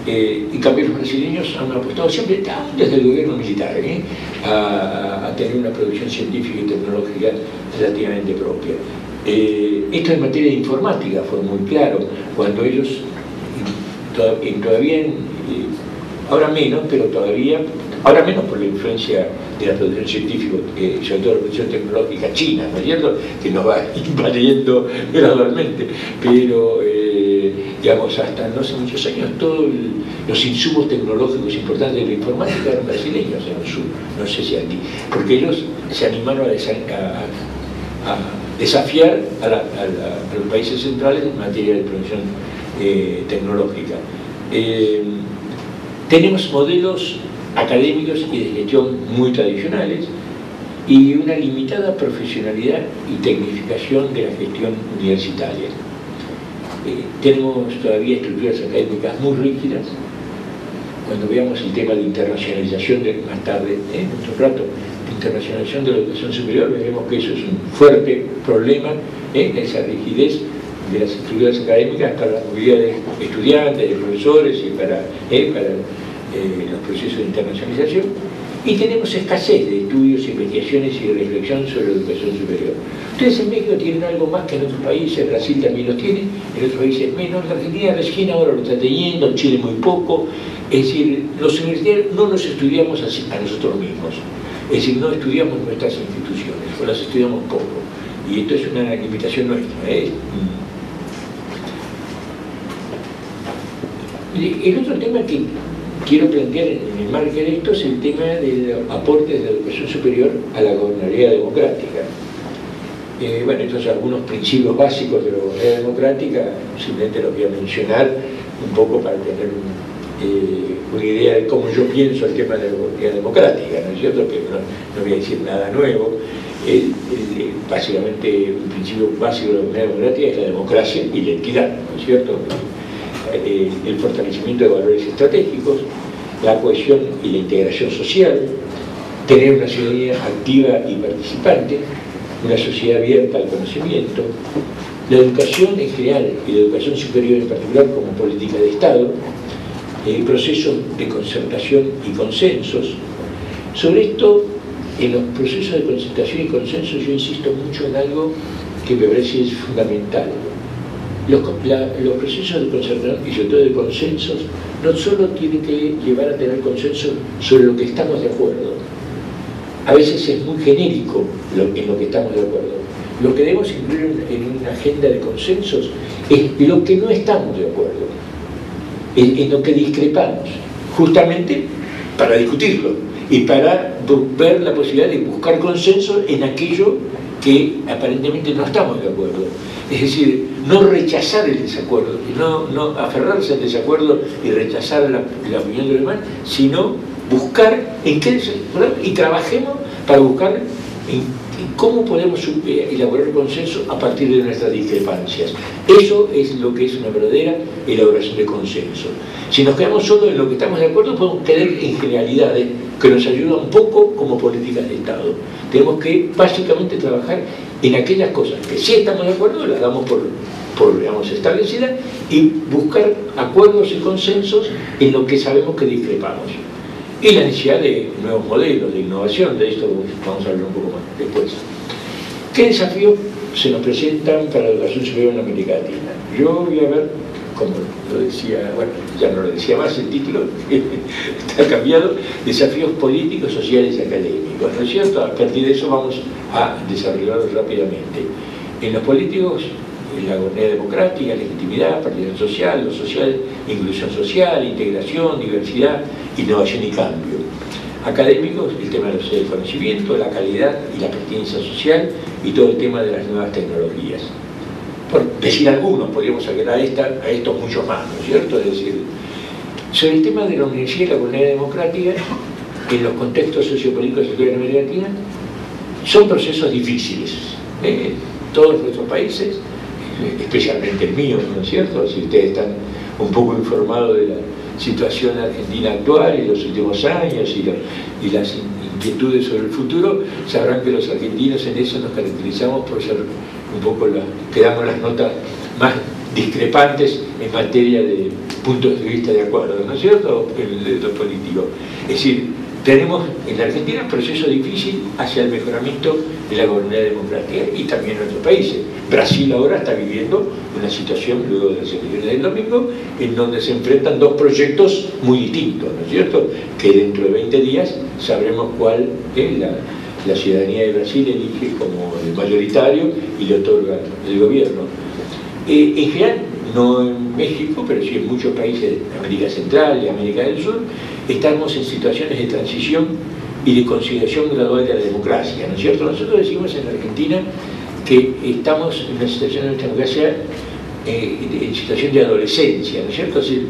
En cambio, los brasileños han apostado siempre, desde el gobierno militar, a tener una producción científica y tecnológica relativamente propia. Esto en materia de informática fue muy claro, cuando ellos todavía, ahora menos, pero todavía, ahora menos por la influencia de la producción científica, sobre todo la producción tecnológica china, ¿no es cierto?, que nos va invadiendo gradualmente, pero digamos, hasta no hace muchos años todos los insumos tecnológicos importantes de la informática eran brasileños en el sur, no sé si aquí, porque ellos se animaron a desafiar a los países centrales en materia de producción tecnológica. Tenemos modelos académicos y de gestión muy tradicionales y una limitada profesionalidad y tecnificación de la gestión universitaria. Tenemos todavía estructuras académicas muy rígidas. Cuando veamos el tema de internacionalización más tarde, en nuestro rato, de internacionalización de la educación superior, veremos que eso es un fuerte problema, esa rigidez de las estructuras académicas para la movilidad de estudiantes, de profesores y para los procesos de internacionalización. Y tenemos escasez de estudios, investigaciones y reflexión sobre la educación superior. Ustedes en México tienen algo más que en otros países, Brasil también lo tiene, en otros países menos, la Argentina recién ahora lo está teniendo, Chile muy poco. Es decir, los universitarios no los estudiamos así a nosotros mismos, es decir, no estudiamos nuestras instituciones, o las estudiamos poco. Y esto es una limitación nuestra. El otro tema que quiero plantear en el margen de esto es el tema del aporte de la educación superior a la gobernabilidad democrática. Bueno, estos son algunos principios básicos de la gobernabilidad democrática, simplemente los voy a mencionar un poco para tener una idea de cómo yo pienso el tema de la gobernabilidad democrática, ¿no es cierto? Que no voy a decir nada nuevo. Básicamente, un principio básico de la gobernabilidad democrática es la democracia y la equidad, ¿no es cierto? El fortalecimiento de valores estratégicos, la cohesión y la integración social, tener una ciudadanía activa y participante, una sociedad abierta al conocimiento, la educación en general y la educación superior en particular como política de Estado, procesos de concertación y consensos. Sobre esto, en los procesos de concertación y consensos yo insisto mucho en algo que me parece es fundamental. Los procesos de concertación y sobre todo de consensos no solo tienen que llevar a tener consenso sobre lo que estamos de acuerdo. A veces es muy genérico en lo que estamos de acuerdo. Lo que debemos incluir en una agenda de consensos es lo que no estamos de acuerdo, en lo que discrepamos, justamente para discutirlo y para ver la posibilidad de buscar consenso en aquello que aparentemente no estamos de acuerdo. Es decir, no rechazar el desacuerdo, no aferrarse al desacuerdo y rechazar la opinión de los demás, sino buscar en qué desacuerdo y trabajemos para buscar en cómo podemos elaborar consenso a partir de nuestras discrepancias. Eso es lo que es una verdadera elaboración de consenso. Si nos quedamos solo en lo que estamos de acuerdo, podemos caer en generalidades que nos ayudan un poco como políticas de Estado. Tenemos que básicamente trabajar en aquellas cosas que sí estamos de acuerdo, las damos por digamos, establecidas, y buscar acuerdos y consensos en lo que sabemos que discrepamos. Y la necesidad de nuevos modelos de innovación, de esto vamos a hablar un poco más después. ¿Qué desafíos se nos presentan para la educación superior en América Latina? Yo voy a ver, como lo decía, bueno, ya no lo decía más el título, está cambiado, desafíos políticos, sociales y académicos, ¿no es cierto? A partir de eso vamos a desarrollarlo rápidamente. En los políticos, la gobernabilidad democrática, legitimidad, participación social, lo social, inclusión social, integración, diversidad, innovación y cambio. Académicos, el tema del conocimiento, la calidad y la pertinencia social y todo el tema de las nuevas tecnologías. Por decir algunos, podríamos agregar a estos muchos más, ¿no es cierto? Es decir, sobre el tema de la universidad y la gobernabilidad democrática, en los contextos sociopolíticos de América Latina, son procesos difíciles. Todos nuestros países, especialmente el mío, ¿no es cierto? Si ustedes están un poco informados situación argentina actual en los últimos años y las inquietudes sobre el futuro, sabrán que los argentinos en eso nos caracterizamos por ser un poco que damos las notas más discrepantes en materia de puntos de vista de acuerdo, ¿no es cierto?, en lo político. Es decir, tenemos en la Argentina un proceso difícil hacia el mejoramiento de la gobernabilidad democrática y también en otros países. Brasil ahora está viviendo una situación, luego de las elecciones del domingo, en donde se enfrentan dos proyectos muy distintos, ¿no es cierto?, que dentro de 20 días sabremos cuál es la ciudadanía de Brasil elige como el mayoritario y le otorga el gobierno. En general, no en México, pero sí en muchos países de América Central y América del Sur, estamos en situaciones de transición y de consolidación gradual de la democracia, ¿no es cierto? Nosotros decimos en Argentina que estamos en una situación de nuestra democracia en situación de adolescencia, ¿no es cierto? Es decir,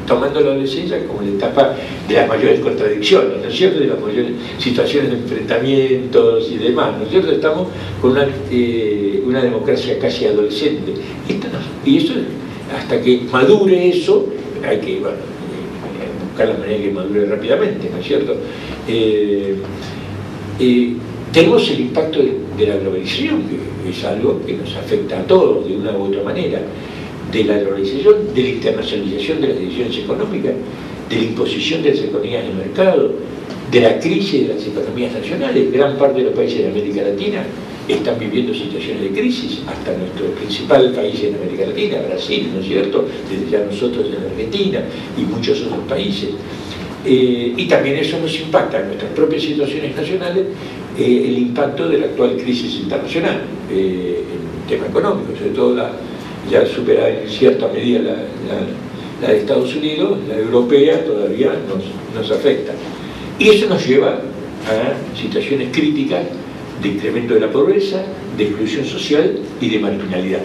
tomando la adolescencia como la etapa de las mayores contradicciones, ¿no es cierto?, de las mayores situaciones de enfrentamientos y demás, ¿no es cierto? Estamos con una democracia casi adolescente. Y eso, hasta que madure eso, hay que buscar la manera de que madure rápidamente, ¿no es cierto? Tenemos el impacto de la globalización, que es algo que nos afecta a todos de una u otra manera, de la globalización, de la internacionalización de las decisiones económicas, de la imposición de las economías de mercado, de la crisis de las economías nacionales. Gran parte de los países de América Latina están viviendo situaciones de crisis, hasta nuestro principal país en América Latina, Brasil, ¿no es cierto?, desde ya nosotros en Argentina y muchos otros países. Y también eso nos impacta en nuestras propias situaciones nacionales, el impacto de la actual crisis internacional, en el tema económico, sobre todo ya superada en cierta medida la de Estados Unidos, la europea todavía nos afecta. Y eso nos lleva a situaciones críticas de incremento de la pobreza, de exclusión social y de marginalidad.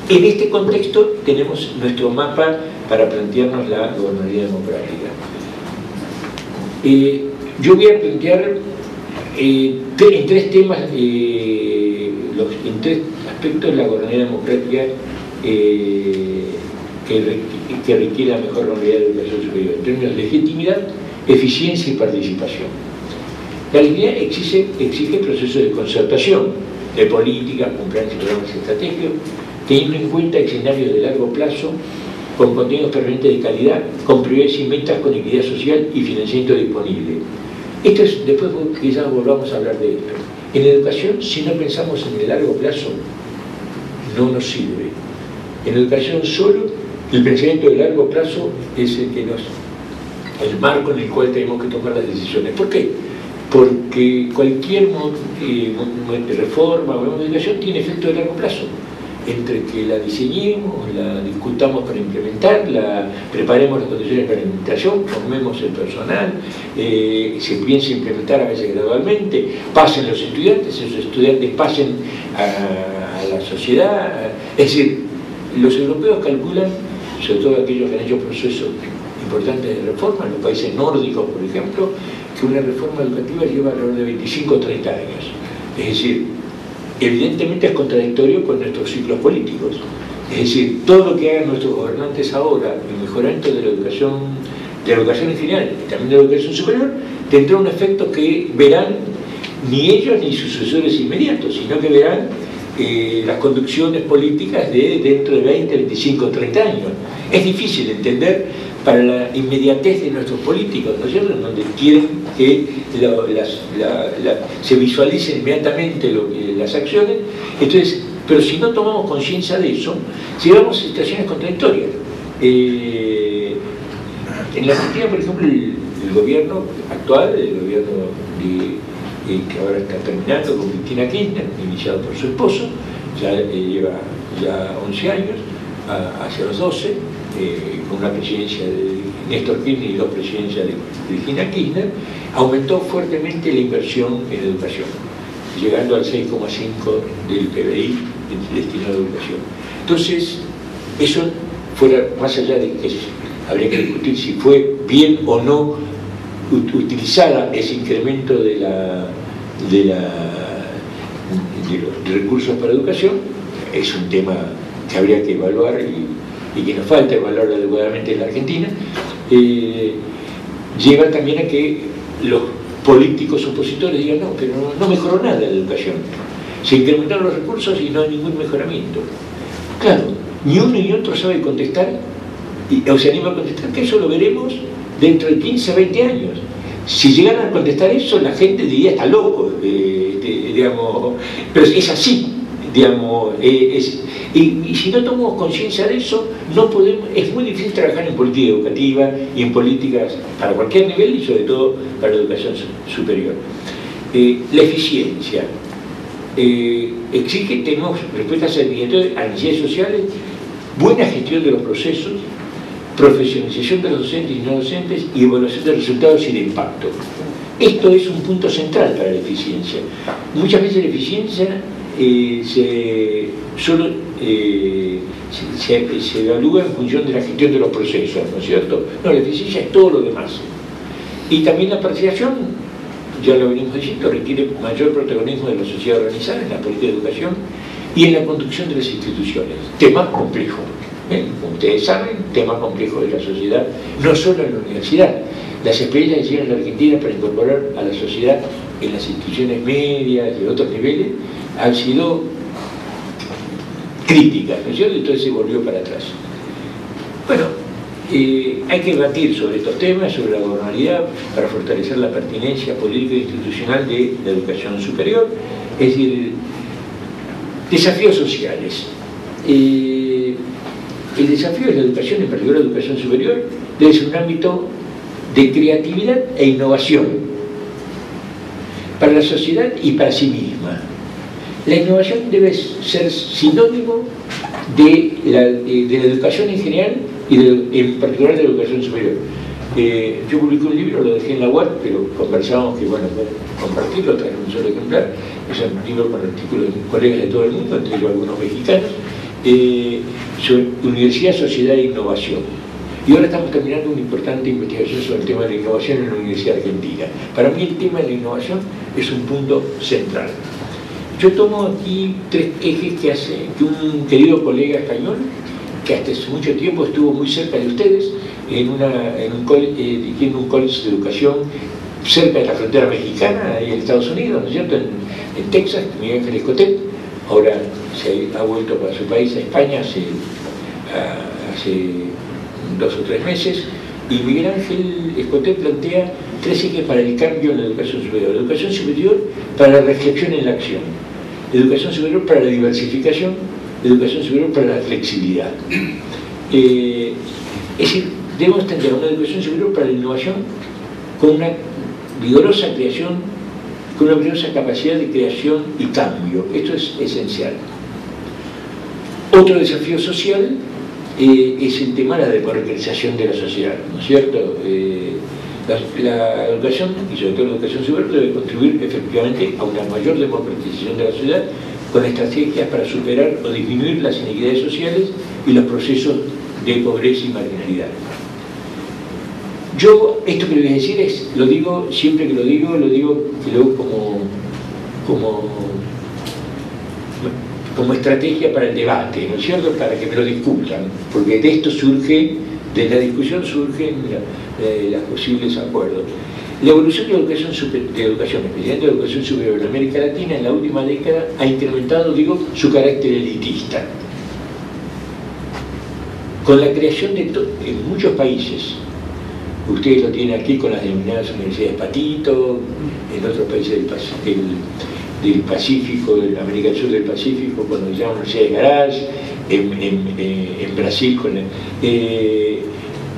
En este contexto tenemos nuestro mapa para plantearnos la gobernabilidad democrática. Yo voy a plantear en tres temas, en tres aspectos la gobernabilidad democrática que requiere la mejor gobernabilidad de educación superior, en términos de legitimidad, eficiencia y participación. La legitimidad exige procesos de concertación, de políticas, con planes y programas estratégicos, teniendo en cuenta escenarios de largo plazo, con contenidos permanentes de calidad, con prioridades y metas, con equidad social y financiamiento disponible. Esto es, después quizás volvamos a hablar de esto. En educación, si no pensamos en el largo plazo, no nos sirve. En educación solo, el pensamiento de largo plazo es el marco en el cual tenemos que tomar las decisiones. ¿Por qué? Porque cualquier reforma o modificación tiene efecto de largo plazo. Entre que la diseñemos, la discutamos para implementarla, preparemos las condiciones para la implementación, formemos el personal, se piensa implementar a veces gradualmente, pasen los estudiantes, esos estudiantes pasen a la sociedad. Es decir, los europeos calculan, sobre todo aquellos que han hecho procesos importantes de reforma, en los países nórdicos, por ejemplo, que una reforma educativa lleva alrededor de 25 o 30 años. Es decir, evidentemente es contradictorio con nuestros ciclos políticos. Es decir, todo lo que hagan nuestros gobernantes ahora, el mejoramiento de la educación en general y también de la educación superior, tendrá un efecto que verán ni ellos ni sus sucesores inmediatos, sino que verán las conducciones políticas de dentro de 20, 25, 30 años. Es difícil entender para la inmediatez de nuestros políticos, ¿no es cierto?, en donde quieren que se visualicen inmediatamente las acciones. Entonces, pero si no tomamos conciencia de eso, llegamos a situaciones contradictorias. En la Argentina, por ejemplo, el gobierno actual, el gobierno que ahora está terminando con Cristina Kirchner, iniciado por su esposo, ya lleva 11 años, hacia los 12, con una presidencia de Néstor Kirchner y dos presidencias de Cristina Kirchner, aumentó fuertemente la inversión en educación, llegando al 6,5% del PBI destinado a educación. Entonces, eso fuera, más allá de que habría que discutir si fue bien o no utilizada ese incremento de los recursos para educación, es un tema que habría que evaluar y que nos falta evaluar adecuadamente en la Argentina. lleva también a que los políticos opositores digan no, pero no mejoró nada la educación. Se incrementaron los recursos y no hay ningún mejoramiento. Claro, ni uno ni otro sabe contestar, o se anima a contestar, que eso lo veremos dentro de 15, 20 años. Si llegaran a contestar eso, la gente diría está loco, digamos, pero es así, digamos, y si no tomamos conciencia de eso, no podemos, es muy difícil trabajar en política educativa y en políticas para cualquier nivel y sobre todo para la educación superior. La eficiencia exige que tenemos respuesta a necesidades sociales, buena gestión de los procesos, profesionalización de los docentes y no docentes y evaluación de resultados y de impacto. Esto es un punto central para la eficiencia. Muchas veces la eficiencia se evalúa en función de la gestión de los procesos, ¿no es cierto? No, la eficiencia es todo lo demás. Y también la participación, ya lo venimos diciendo, requiere mayor protagonismo de la sociedad organizada en la política de educación y en la conducción de las instituciones. Tema complejo. Como ustedes saben, tema complejo de la sociedad, no solo en la universidad. Las experiencias que hicieron en la Argentina para incorporar a la sociedad en las instituciones medias y otros niveles han sido críticas, ¿no es cierto? Entonces se volvió para atrás. Bueno, hay que debatir sobre estos temas, sobre la gobernabilidad, para fortalecer la pertinencia política e institucional de la educación superior, es decir, desafíos sociales. El desafío de la educación, en particular la educación superior, debe ser un ámbito de creatividad e innovación para la sociedad y para sí misma. La innovación debe ser sinónimo de la educación en general y en particular de la educación superior. Yo publiqué un libro, lo dejé en la web, pero conversamos que, bueno, compartirlo, traer un solo ejemplar. Es un libro con artículos de colegas de todo el mundo, entre ellos algunos mexicanos, sobre universidad, sociedad e innovación. Y ahora estamos terminando una importante investigación sobre el tema de la innovación en la Universidad Argentina. Para mí el tema de la innovación es un punto central. Yo tomo aquí tres ejes que un querido colega español, que hasta hace mucho tiempo estuvo muy cerca de ustedes, dirigiendo un college de educación cerca de la frontera mexicana, ahí en Estados Unidos, ¿no es cierto?, en Texas, Miguel Ángel Escotet. Ahora se ha vuelto para su país, a España, hace 2 o 3 meses, y Miguel Ángel Escotet plantea 3 ejes para el cambio en la educación superior. La educación superior para la reflexión en la acción, la educación superior para la diversificación, la educación superior para la flexibilidad. Es decir, debemos tener una educación superior para la innovación con una vigorosa creación, con una vigorosa capacidad de creación y cambio. Esto es esencial. Otro desafío social es el tema de la democratización de la sociedad, ¿no es cierto? La educación, y sobre todo la educación superior, debe contribuir efectivamente a una mayor democratización de la sociedad con estrategias para superar o disminuir las inequidades sociales y los procesos de pobreza y marginalidad. Yo, esto que les voy a decir lo digo, siempre que lo digo como estrategia para el debate, ¿no es cierto?, para que me lo discutan, porque de esto surge, de la discusión surgen los posibles acuerdos. La evolución de la educación, especialmente de la educación superior en América Latina en la última década ha incrementado, su carácter elitista, con la creación en muchos países. Ustedes lo tienen aquí con las denominadas universidades Patito, en otros países del Pacífico, de América del Sur del Pacífico, cuando se llama Universidad de Garage, en Brasil,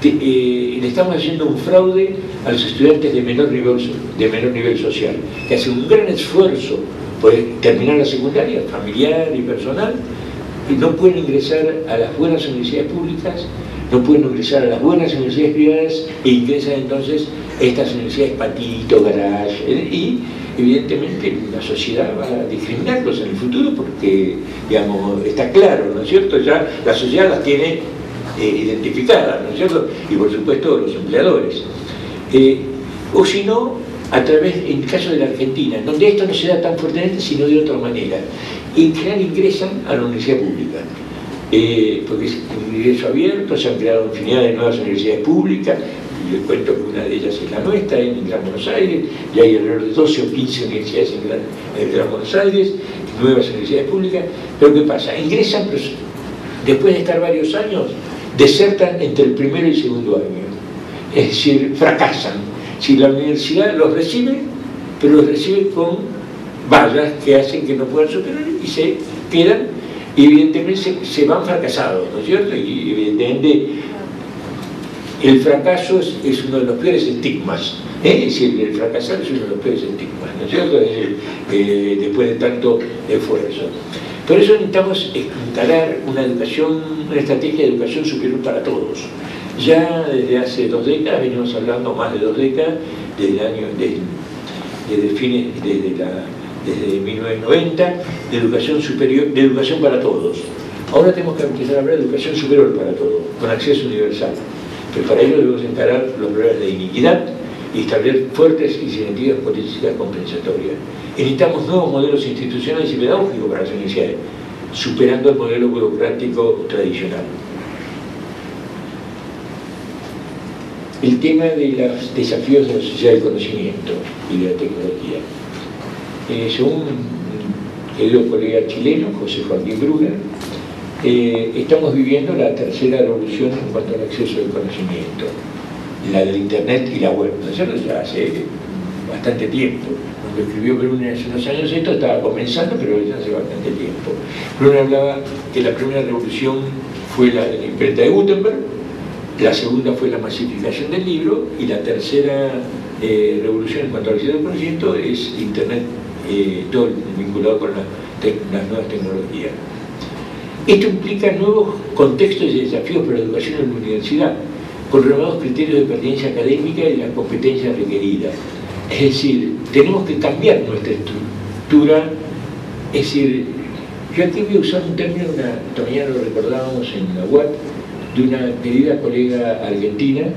le estamos haciendo un fraude a los estudiantes de menor nivel social, que hacen un gran esfuerzo por terminar la secundaria, familiar y personal, y no pueden ingresar a las buenas universidades públicas, no pueden ingresar a las buenas universidades privadas e ingresan entonces a estas universidades Patito, Garage, y evidentemente la sociedad va a discriminarlos en el futuro porque, está claro, ¿no es cierto? Ya la sociedad las tiene identificadas, ¿no es cierto? Y por supuesto los empleadores. O si no, a través, en el caso de la Argentina, donde esto no se da tan fuertemente, sino de otra manera. En general ingresan a la universidad pública. Porque es un ingreso abierto, se han creado infinidad de nuevas universidades públicas, y les cuento que una de ellas es la nuestra, en Gran Buenos Aires, y hay alrededor de 12 o 15 universidades en Gran Buenos Aires, nuevas universidades públicas. Pero ¿qué pasa? Ingresan, pero después de estar varios años, desertan entre el primero y el segundo año. Es decir, fracasan. Si la universidad los recibe, pero los recibe con vallas que hacen que no puedan superar y se quedan, y evidentemente se van fracasados, ¿no es cierto? Y evidentemente el fracaso es uno de los peores estigmas, ¿eh? Es decir, el fracasar es uno de los peores estigmas, ¿no es cierto? Después de tanto esfuerzo. Por eso necesitamos instalar una estrategia de educación superior para todos. Ya desde hace 2 décadas, venimos hablando más de 2 décadas, desde 1990, de educación superior, de educación para todos. Ahora tenemos que empezar a hablar de educación superior para todos, con acceso universal. Pero para ello debemos encarar los problemas de iniquidad y establecer fuertes y significativas políticas compensatorias. Necesitamos nuevos modelos institucionales y pedagógicos para las universidades, superando el modelo burocrático tradicional. El tema de los desafíos de la sociedad del conocimiento y de la tecnología. Según un querido colega chileno, José Joaquín Brugger, estamos viviendo la tercera revolución en cuanto al acceso al conocimiento, la del Internet y la web. Nosotros ya hace bastante tiempo, cuando escribió Brugger hace unos años, esto estaba comenzando, pero ya hace bastante tiempo. Brugger hablaba que la primera revolución fue la de la imprenta de Gutenberg, la segunda fue la masificación del libro, y la tercera revolución en cuanto al acceso al conocimiento es Internet, todo vinculado con las nuevas tecnologías. Esto implica nuevos contextos y desafíos para la educación en la universidad, con renovados criterios de pertinencia académica y las competencias requeridas. Es decir, tenemos que cambiar nuestra estructura. Es decir, yo aquí voy a usar un término, esta mañana lo recordábamos en la UAT, de una querida colega argentina,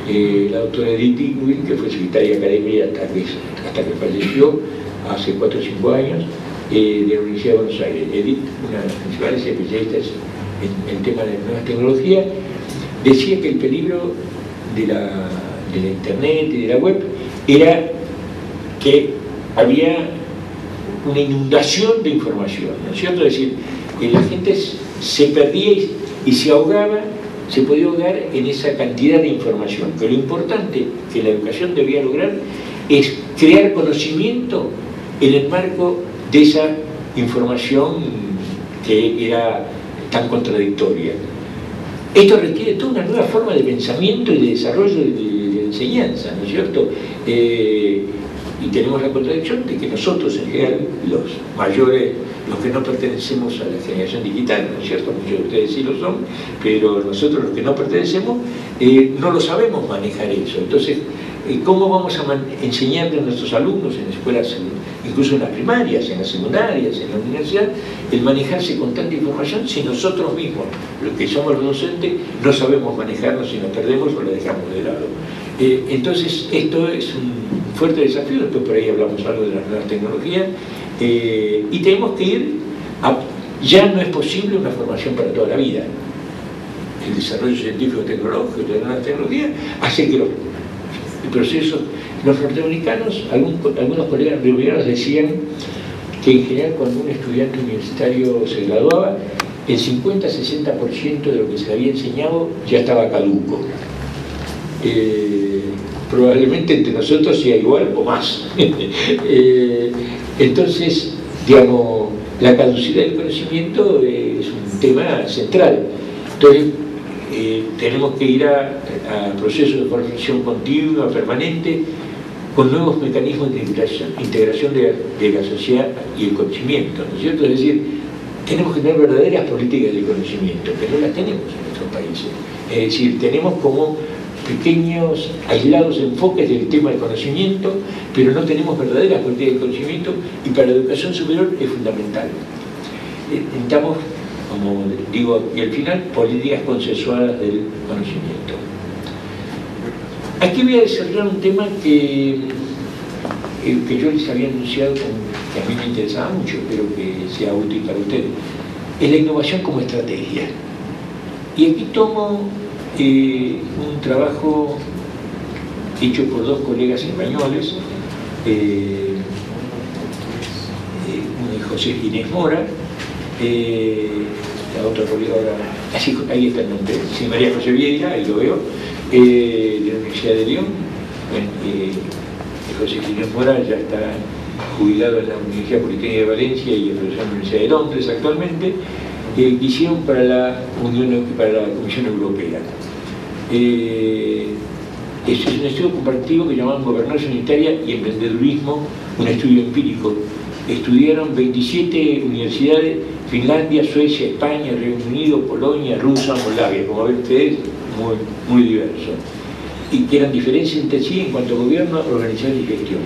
la doctora Edith Ingwin, que fue secretaria académica hasta que falleció hace 4 o 5 años, de la Universidad de Buenos Aires. Edith, una de las principales especialistas en el tema de nuevas tecnologías, decía que el peligro de la Internet y de la web era que había una inundación de información, ¿no es cierto? Es decir, que la gente se perdía y se ahogaba, se podía ahogar en esa cantidad de información. Pero lo importante que la educación debía lograr es crear conocimiento en el marco de esa información que era tan contradictoria. Esto requiere toda una nueva forma de pensamiento y de desarrollo de enseñanza, ¿no es cierto? Y tenemos la contradicción de que nosotros, en general, los mayores, los que no pertenecemos a la generación digital, ¿no es cierto? Muchos de ustedes sí lo son, pero nosotros los que no pertenecemos no lo sabemos manejar eso. Entonces, ¿cómo vamos a enseñarle a nuestros alumnos en escuelas, incluso en las primarias, en las secundarias, en la universidad, el manejarse con tanta información si nosotros mismos, los que somos los docentes, no sabemos manejarnos y nos perdemos o la dejamos de lado? Entonces, esto es un fuerte desafío. Después por ahí hablamos algo de las nuevas tecnologías, y tenemos que ir ya no es posible una formación para toda la vida. El desarrollo científico-tecnológico de las nuevas tecnologías hace que los norteamericanos, algunos colegas republicanos decían que en general cuando un estudiante universitario se graduaba, el 50-60% de lo que se había enseñado ya estaba caduco. Probablemente entre nosotros sea igual o más. Entonces, digamos, la caducidad del conocimiento es un tema central. Entonces, tenemos que ir a procesos de formación continua, permanente, con nuevos mecanismos de integración de la sociedad y el conocimiento, ¿no es cierto? Es decir, tenemos que tener verdaderas políticas de conocimiento, que no las tenemos en nuestros países. Es decir, tenemos como pequeños, aislados enfoques del tema del conocimiento, pero no tenemos verdaderas políticas de conocimiento, y para la educación superior es fundamental. Necesitamos, como digo, y al final, políticas consensuadas del conocimiento. Aquí voy a desarrollar un tema que yo les había anunciado, que a mí me interesaba mucho, espero que sea útil para ustedes. Es la innovación como estrategia. Y aquí tomo un trabajo hecho por dos colegas españoles, José Ginés Mora, la otra colega ahora, ahí está el nombre, sí, María José Vieira, ahí lo veo, de la Universidad de León. José Ginés Mora ya está jubilado en la Universidad Politécnica de Valencia y en la Universidad de Londres actualmente, que hicieron para la Comisión Europea. Es un estudio comparativo que llamaban Gobernación Unitaria y Emprendedurismo, un estudio empírico. Estudiaron 27 universidades, Finlandia, Suecia, España, Reino Unido, Polonia, Rusia, Moldavia, como ven ustedes, muy diverso. Y que eran diferencias entre sí en cuanto a gobierno, organización y gestión.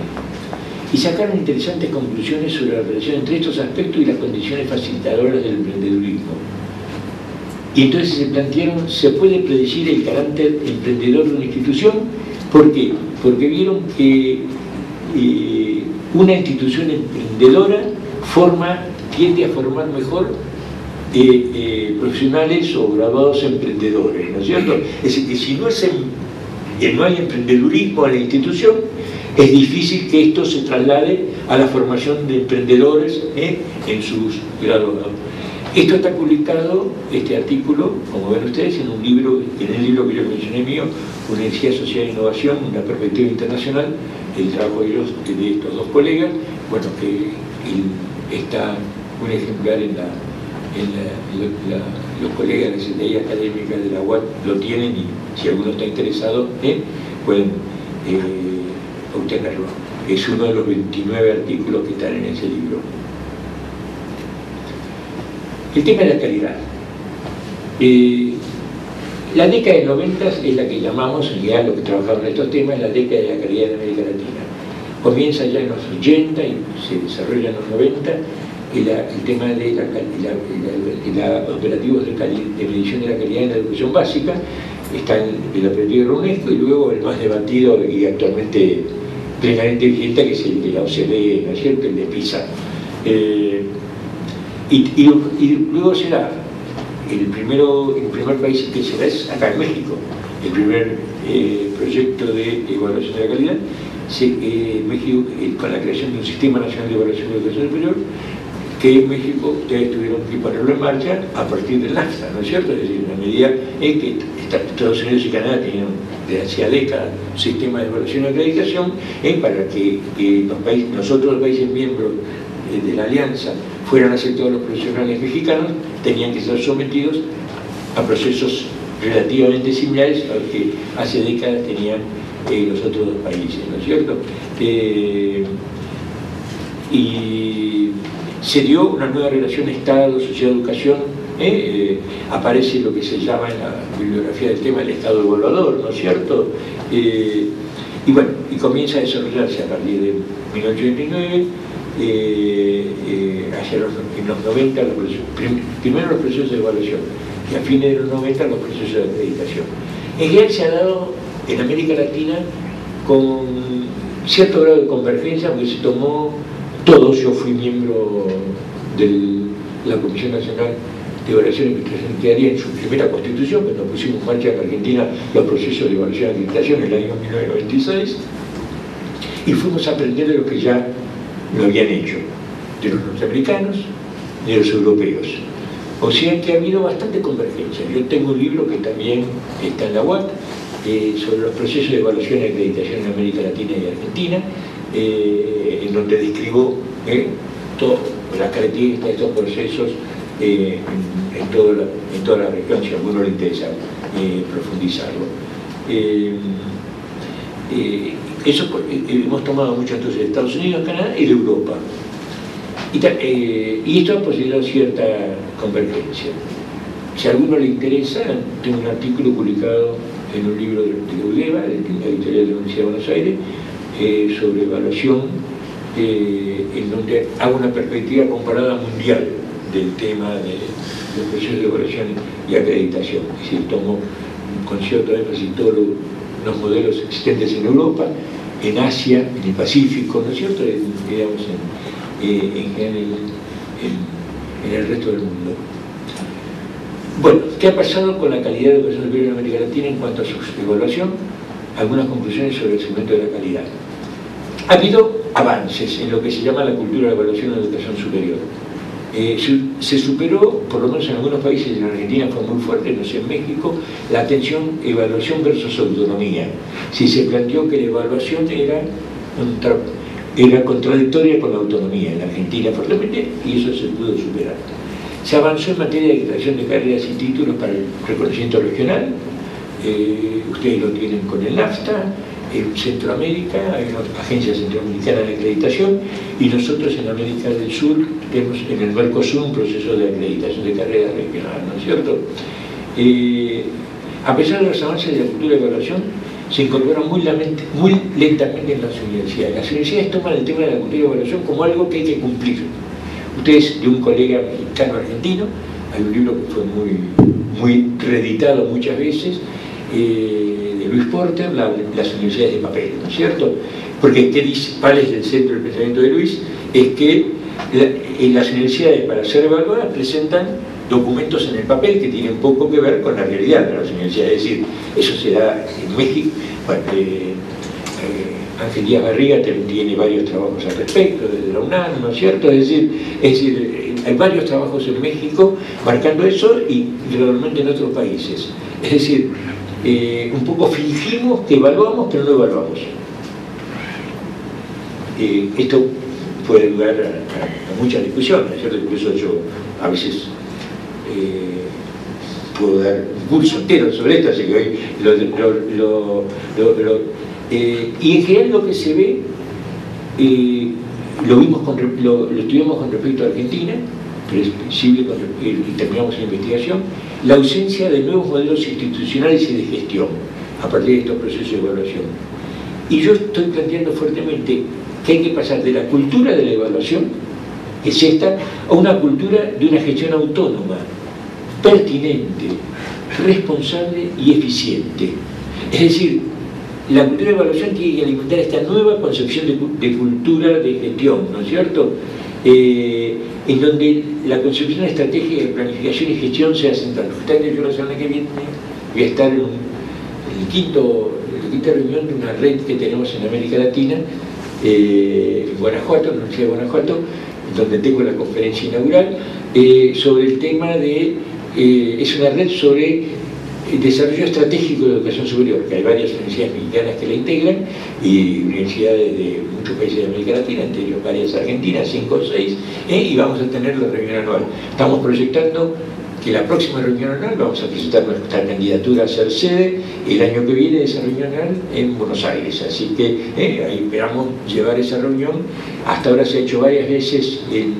Y sacaron interesantes conclusiones sobre la relación entre estos aspectos y las condiciones facilitadoras del emprendedurismo. Y entonces se plantearon, ¿se puede predecir el carácter emprendedor de una institución? ¿Por qué? Porque vieron que una institución emprendedora tiende a formar mejor profesionales o graduados emprendedores, ¿no es cierto? Es decir, que si no hay emprendedurismo en la institución, es difícil que esto se traslade a la formación de emprendedores en sus graduados. Esto está publicado, este artículo, como ven ustedes, en el libro que yo mencioné mío, Universidad Social e Innovación, una perspectiva internacional, el trabajo de estos dos colegas, bueno, que está un ejemplar los colegas de la Secretaría Académica de la UAT lo tienen, y si alguno está interesado, pueden obtenerlo. Es uno de los 29 artículos que están en ese libro. El tema de la calidad. La década de 90 es la que llamamos, ya lo que trabajamos en estos temas, la década de la calidad en América Latina. Comienza ya en los 80 y se desarrolla en los 90 el tema de los operativos de medición de la calidad en la educación básica. Está el operativo de UNESCO y luego el más debatido y actualmente plenamente vigente, que es el de la OCDE, ¿no es cierto?, el de PISA. Y luego será el primer país que será es acá en México, el primer proyecto de evaluación de la calidad, México, con la creación de un Sistema Nacional de Evaluación de Educación Superior, que en México ustedes tuvieron que ponerlo en marcha a partir del NAFTA, ¿no es cierto? Es decir, en la medida en que Estados Unidos y Canadá tenían desde hacía décadas un sistema de evaluación y acreditación, para que nosotros los países miembros de la Alianza fueran aceptados los profesionales mexicanos, tenían que ser sometidos a procesos relativamente similares a los que hace décadas tenían los otros dos países, ¿no es cierto? Y se dio una nueva relación Estado, sociedad, educación, aparece lo que se llama en la bibliografía del tema el Estado evaluador, ¿no es cierto? Y bueno, y comienza a desarrollarse a partir de 1989, en los 90, primero los procesos de evaluación y a fines de los 90 los procesos de acreditación. En general se ha dado en América Latina con cierto grado de convergencia, porque se tomó todos. Yo fui miembro de la Comisión Nacional de Evaluación y Administración Sanitaria en su primera constitución, cuando pusimos en marcha en Argentina los procesos de evaluación y acreditación en el año 1996, y fuimos a aprender de lo que ya lo habían hecho, de los norteamericanos, de los europeos. O sea que ha habido bastante convergencia. Yo tengo un libro que también está en la UAT, sobre los procesos de evaluación y acreditación en América Latina y Argentina, en donde describo todas las características de estos procesos en toda la región, si a alguno le interesa profundizarlo. Eso hemos tomado mucho entonces de Estados Unidos, Canadá y de Europa. Y esto ha posibilitado cierta convergencia. Si a alguno le interesa, tengo un artículo publicado en un libro de UDEVA, de la editorial de la Universidad de Buenos Aires, sobre evaluación, en donde hago una perspectiva comparada mundial del tema de los procesos de evaluación y acreditación. Es decir, tomo con cierto énfasis todos los modelos existentes en Europa, en Asia, en el Pacífico, ¿no es cierto?, digamos, en el resto del mundo. Bueno, ¿qué ha pasado con la calidad de educación superior en América Latina en cuanto a su evaluación? algunas conclusiones sobre el segmento de la calidad. Ha habido avances en lo que se llama la cultura de evaluación de la educación superior. Se superó, por lo menos en algunos países, en Argentina fue muy fuerte, no sé, en México, la atención evaluación versus autonomía. Si se planteó que la evaluación era contradictoria con la autonomía en Argentina fuertemente, y eso se pudo superar. Se avanzó en materia de creación de carreras y títulos para el reconocimiento regional. Ustedes lo tienen con el NAFTA. En Centroamérica hay una agencia centroamericana de acreditación, y nosotros en América del Sur tenemos en el Mercosur un proceso de acreditación de carreras regionales, ¿no es cierto? A pesar de los avances de la cultura de evaluación, se incorporan muy lentamente en las universidades. Las universidades toman el tema de la cultura de evaluación como algo que hay que cumplir. Ustedes, de un colega mexicano argentino, hay un libro que fue muy reeditado muchas veces, de Luis Porter, las universidades de papel, ¿no es cierto? Porque ¿qué dice? ¿Cuál es el centro del pensamiento de Luis? Es que en las universidades, para ser evaluadas, presentan documentos en el papel que tienen poco que ver con la realidad de las universidades. Es decir, eso se da en México. Bueno, Ángel Díaz Barriga también tiene varios trabajos al respecto, desde la UNAM, ¿no es cierto? Es decir, hay varios trabajos en México marcando eso, y realmente en otros países. Es decir, un poco fingimos que evaluamos, pero no evaluamos. Esto puede lugar a muchas discusiones, ¿no es cierto? Incluso yo a veces puedo dar un curso entero sobre esto, así que hoy y en general lo que se ve, lo estudiamos con respecto a Argentina, pero es posible, y terminamos la investigación, la ausencia de nuevos modelos institucionales y de gestión a partir de estos procesos de evaluación. Y yo estoy planteando fuertemente que hay que pasar de la cultura de la evaluación, que es esta, a una cultura de una gestión autónoma, pertinente, responsable y eficiente. Es decir, la cultura de evaluación tiene que alimentar esta nueva concepción de cultura de gestión, ¿no es cierto? En donde la concepción estratégica de planificación y gestión sea central. Justamente yo la semana que viene voy a estar en la quinta reunión de una red que tenemos en América Latina, en Guanajuato, en la Universidad de Guanajuato, donde tengo la conferencia inaugural, sobre el tema de, es una red sobre el desarrollo estratégico de educación superior, que hay varias universidades mexicanas que la integran, y universidades de muchos países de América Latina, entre ellos varias argentinas, 5 o 6, y vamos a tener la reunión anual. Estamos proyectando que la próxima reunión anual vamos a presentar nuestra candidatura a ser sede el año que viene de esa reunión anual en Buenos Aires, así que ahí esperamos llevar esa reunión. Hasta ahora se ha hecho varias veces en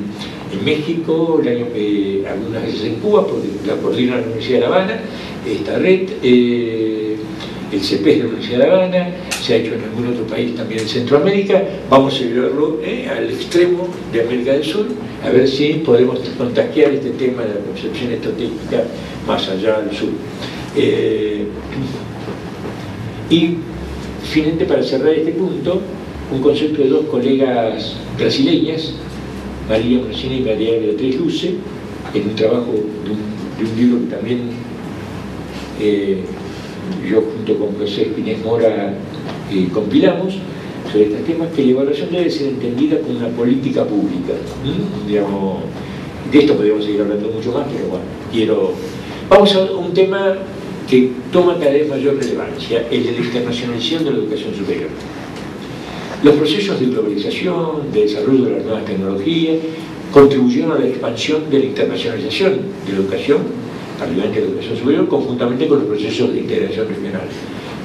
México, algunas veces en Cuba, porque la coordina la Universidad de La Habana, esta red, el CEPES de la Universidad de La Habana, se ha hecho en algún otro país también en Centroamérica. Vamos a llevarlo al extremo de América del Sur, a ver si podemos contagiar este tema de la concepción estratégica más allá del sur. Y finalmente, para cerrar este punto, un concepto de dos colegas brasileñas, María Mocina y María Beatriz Luce, en un trabajo de un libro que también yo junto con José Espinés Mora compilamos sobre estos temas, que la evaluación debe ser entendida como una política pública. Digamos, de esto podríamos seguir hablando mucho más, pero bueno, vamos a un tema que toma cada vez mayor relevancia, el de la internacionalización de la educación superior. Los procesos de globalización, de desarrollo de las nuevas tecnologías, contribuyeron a la expansión de la internacionalización de la educación, particularmente de la educación superior, conjuntamente con los procesos de integración regional.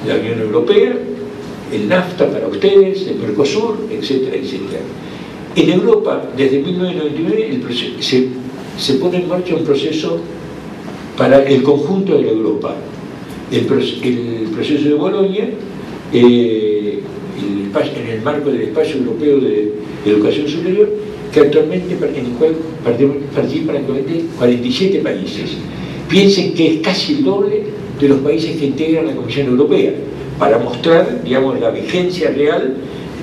La Unión Europea, el NAFTA para ustedes, el Mercosur, etcétera, etcétera. En Europa, desde 1999, se pone en marcha un proceso para el conjunto de la Europa. El proceso de Bolonia, en el marco del Espacio Europeo de Educación Superior, que actualmente, en el cual participan actualmente 47 países. Piensen que es casi el doble de los países que integran la Comisión Europea, para mostrar, digamos, la vigencia real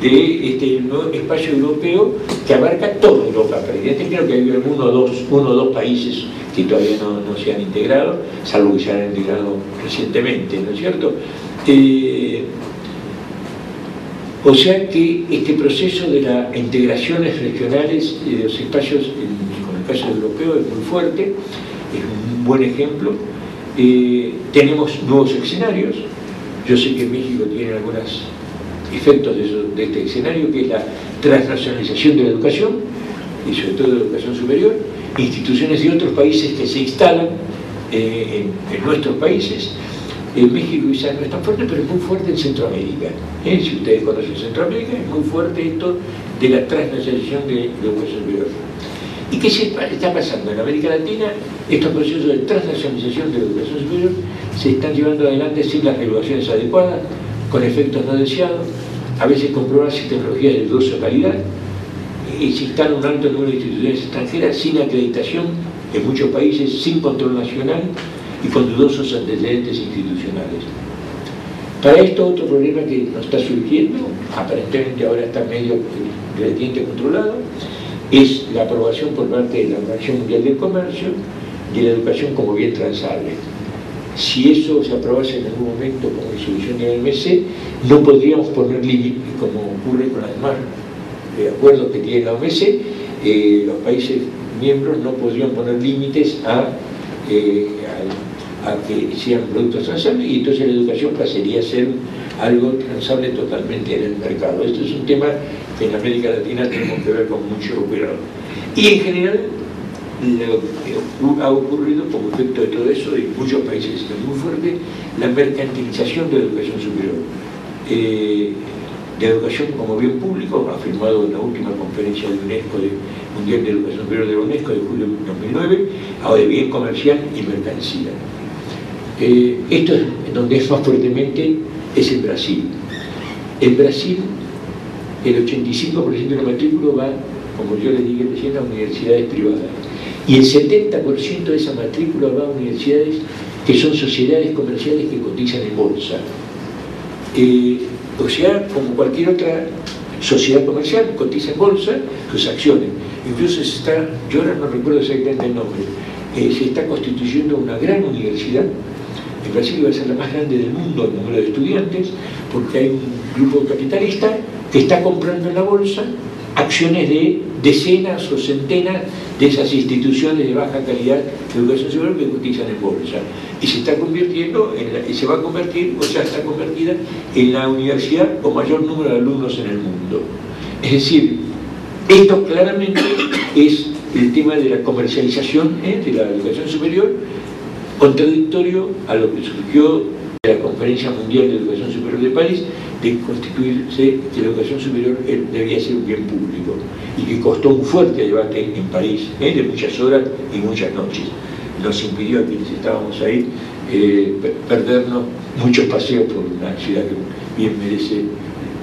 de este nuevo espacio europeo que abarca toda Europa. Pero evidentemente creo que hay uno o dos países que todavía no se han integrado, salvo que se han integrado recientemente, ¿no es cierto? O sea que este proceso de las integraciones regionales de los espacios, con el caso europeo, es muy fuerte, es un buen ejemplo. Tenemos nuevos escenarios. Yo sé que México tiene algunos efectos de este escenario, que es la transnacionalización de la educación, y sobre todo de la educación superior, instituciones de otros países que se instalan en nuestros países. En México quizás no es tan fuerte, pero es muy fuerte en Centroamérica. Si ustedes conocen Centroamérica, es muy fuerte esto de la transnacionalización de la educación superior. ¿Y qué está pasando? En América Latina, estos procesos de transnacionalización de la educación superior se están llevando adelante sin las regulaciones adecuadas, con efectos no deseados, a veces con pruebas y tecnologías de dudosa calidad, y se instala un alto número de instituciones extranjeras sin acreditación en muchos países, sin control nacional y con dudosos antecedentes institucionales. Para esto, otro problema que nos está surgiendo, aparentemente ahora está medio relativamente controlado, es la aprobación por parte de la Organización Mundial del Comercio de la educación como bien transable. Si eso se aprobase en algún momento como resolución de la OMC, no podríamos poner límites, como ocurre con las demás acuerdos que tiene la OMC, los países miembros no podrían poner límites a que sean productos transables, y entonces la educación pasaría a ser algo transable totalmente en el mercado. Esto es un tema que en América Latina tenemos que ver con mucho cuidado. Y en general, lo que ha ocurrido como efecto de todo eso, y muchos países están muy fuertes, la mercantilización de la educación superior. La educación como bien público, afirmado en la última conferencia de UNESCO Mundial de Educación Superior de la UNESCO de julio de 2009, ahora de bien comercial y mercancía. Esto es donde es más fuertemente es en Brasil. En Brasil, el 85% de la matrícula va, como yo les dije recién, a universidades privadas. Y el 70% de esa matrícula va a universidades que son sociedades comerciales que cotizan en bolsa. O sea, como cualquier otra sociedad comercial, cotiza en bolsa sus acciones. Incluso se está, yo ahora no recuerdo exactamente el nombre, se está constituyendo una gran universidad. En Brasil va a ser la más grande del mundo en número de estudiantes, porque hay un grupo capitalista que está comprando en la bolsa acciones de decenas o centenas de esas instituciones de baja calidad de educación superior que cotizan en bolsa. Y se está convirtiendo, y se va a convertir, o ya está convertida, en la universidad con mayor número de alumnos en el mundo. Es decir, esto claramente es el tema de la comercialización de la educación superior, contradictorio a lo que surgió de la Conferencia Mundial de Educación Superior de París, de constituirse que la educación superior debía ser un bien público, y que costó un fuerte debate en París, de muchas horas y muchas noches. Nos impidió a quienes estábamos ahí perdernos muchos paseos por una ciudad que bien merece